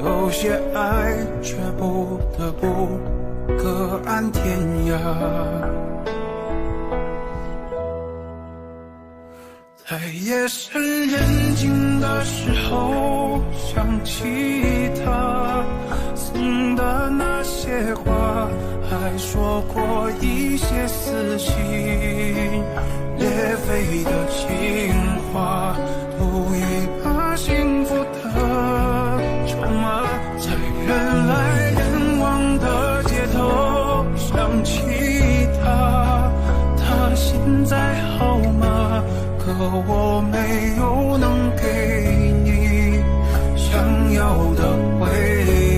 有些爱却不得不各安天涯。在夜深人静的时候，想起他送的那些话，还说过一些撕心裂肺的情话，赌一把幸福的筹码，在人来人往的街头想起他，他现在好吗？可我没有能给你想要的回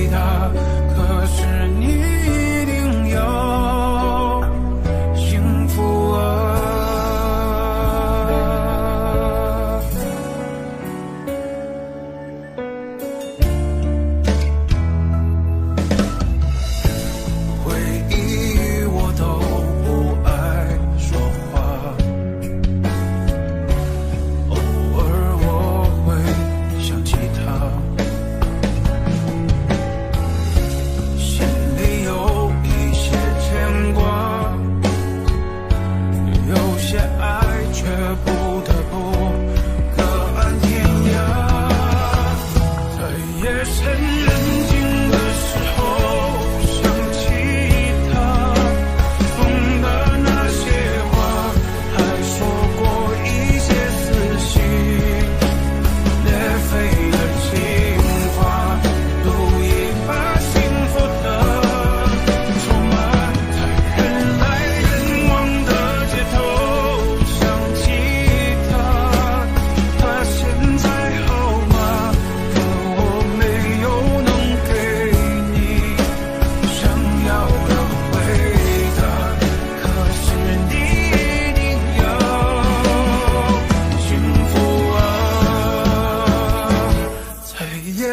答，可是你一定要幸福啊。回忆我都不爱说话，偶尔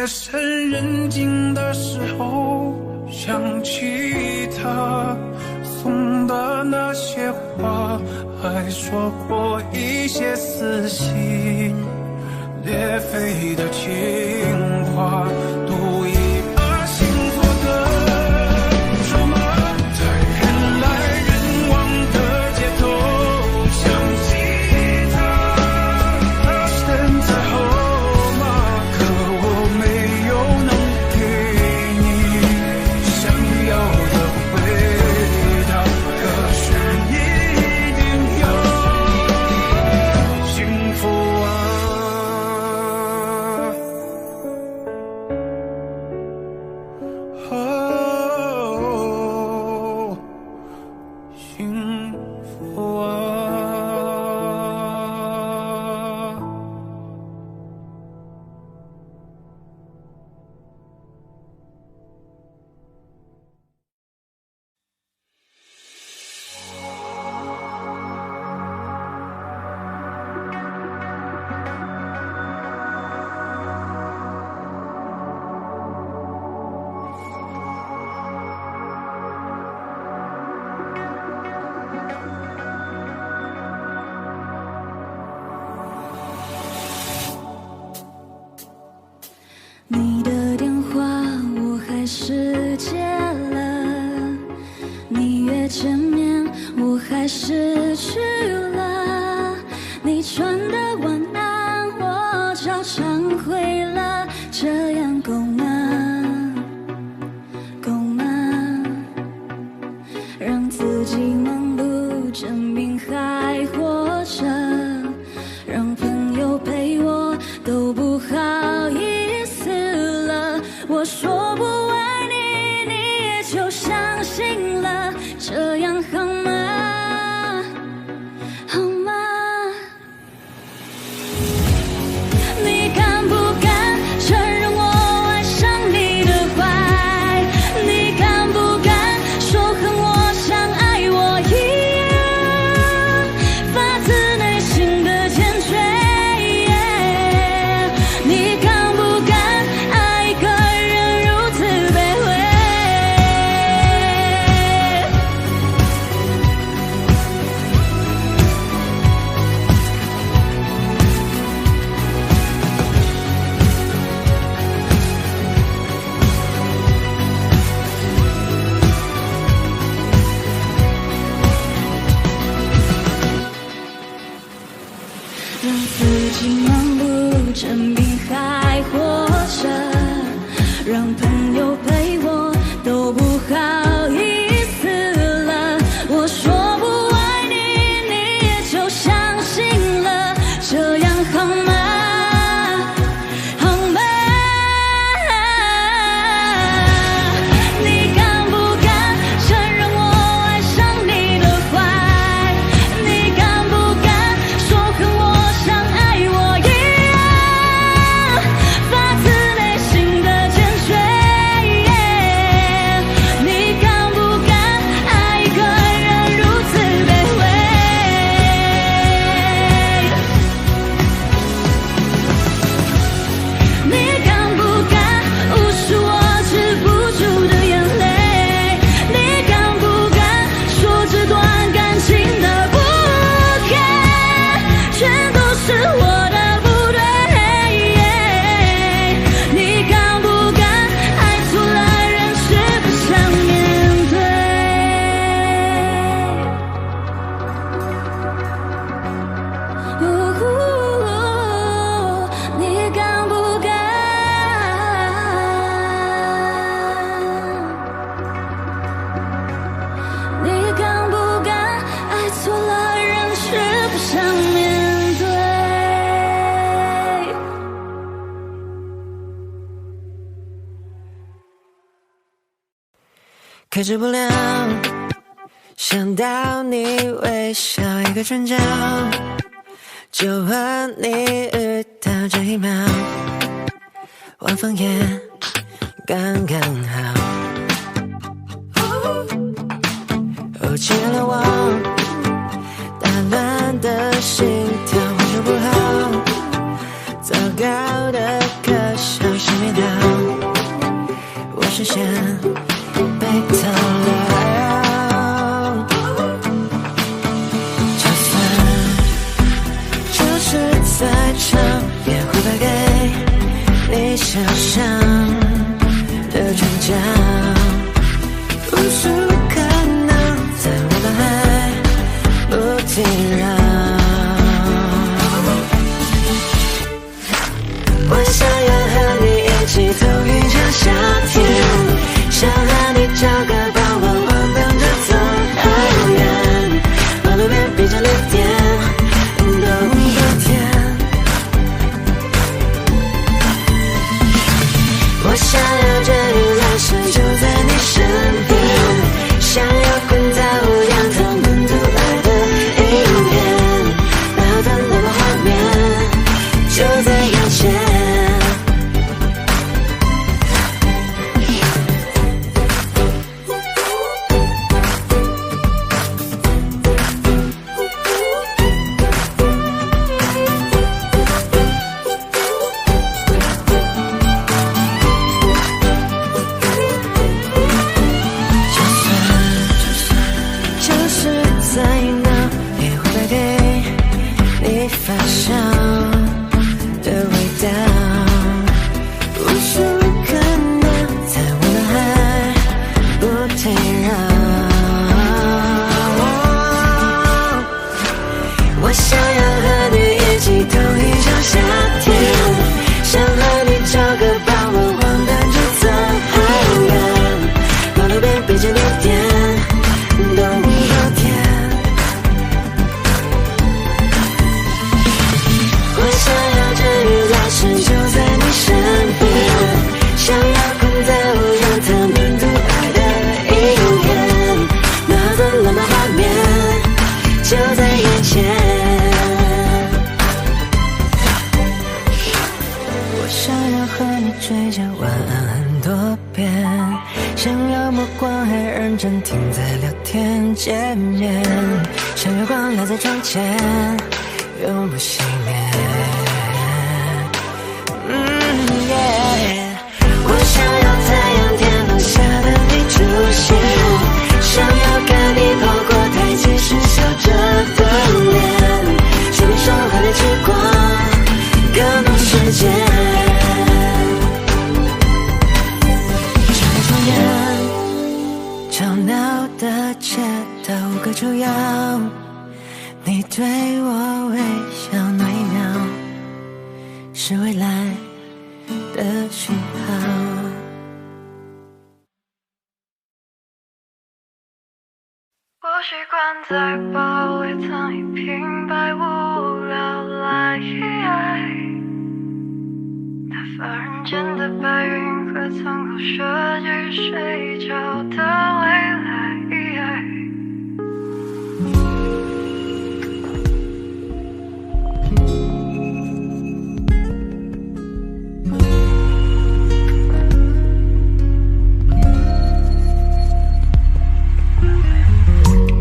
夜深人静的时候，想起他送的那些话，还说过一些撕心裂肺的情话，赌一把幸福的筹码，在人来人往的街头想起他身在后吗？可我没有能给你想要的回答，可是一定要幸福幸福啊。你的电话我还是接了，你约见面我还是去了，你传的晚安我照常回了，这样够吗？够吗？让自己忙碌证明还活着，让朋友陪我都不好意思，我说不爱你，你也就相信了，这样好吗？好吗？你敢不敢承认我爱上你的坏？你敢不敢说和我像爱我一样，发自内心的坚决？你敢不敢爱一个人如此卑微？让自己忙碌证明还活着，让朋友陪我都不好意思了，我说不爱你，你也就相信了，这样好吗？好吗？你敢不敢承认我爱上你的坏？你敢不敢说和我像爱我一样，发自内心的坚决？你敢不敢爱一个人如此卑微？你敢不敢无视我止不住的眼泪？你敢不敢说这段感情的不该全都是我的不对？你敢不敢爱错了人却不想面对？你敢不敢？你敢不敢爱错了人却不想面对？克制不了想到你微笑一个转角，就和你遇到这一秒，晚风也刚刚好。哦，亲爱的我，打乱的心跳，换手不好，糟糕的可笑是味道。你想象的转角，无数可能在我脑海不停绕。我想要和你一起走一场夏天，想和你找个傍晚晃荡着走好远，马路边闭着了店，都好甜。我想要这日来世就在你身边，想要滚在无氧他们都爱的影片，美好的那个画面就在眼前。见面，像月光落在窗前，永不熄灭。我想要太阳天空下的你出现，想要跟你跑过台阶时笑着的脸，是你说话的时光，更多时间。吵闹的街道无可救药，你对我微笑那一秒，是未来的讯号。我习惯在包围藏一瓶百无聊赖，打发人间的白云和苍口设计睡着的未来。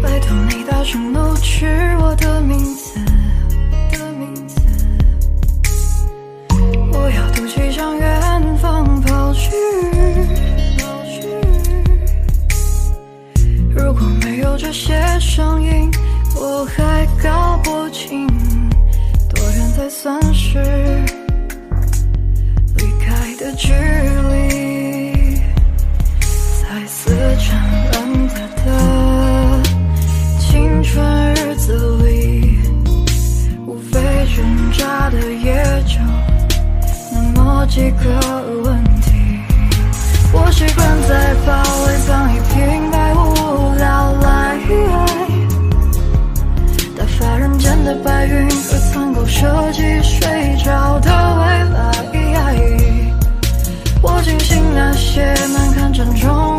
拜托你大声怒斥我的名字，我要赌气向远方跑去。如果没有这些声音，我还搞不清多远才算是离开的距离。在似沉蓝色的青春日子里，无非挣扎的也就那么几个问题。我习惯在包围藏一瓶百无聊赖，打发人间的白云和苍狗设计睡着的未来。我庆幸那些难堪珍重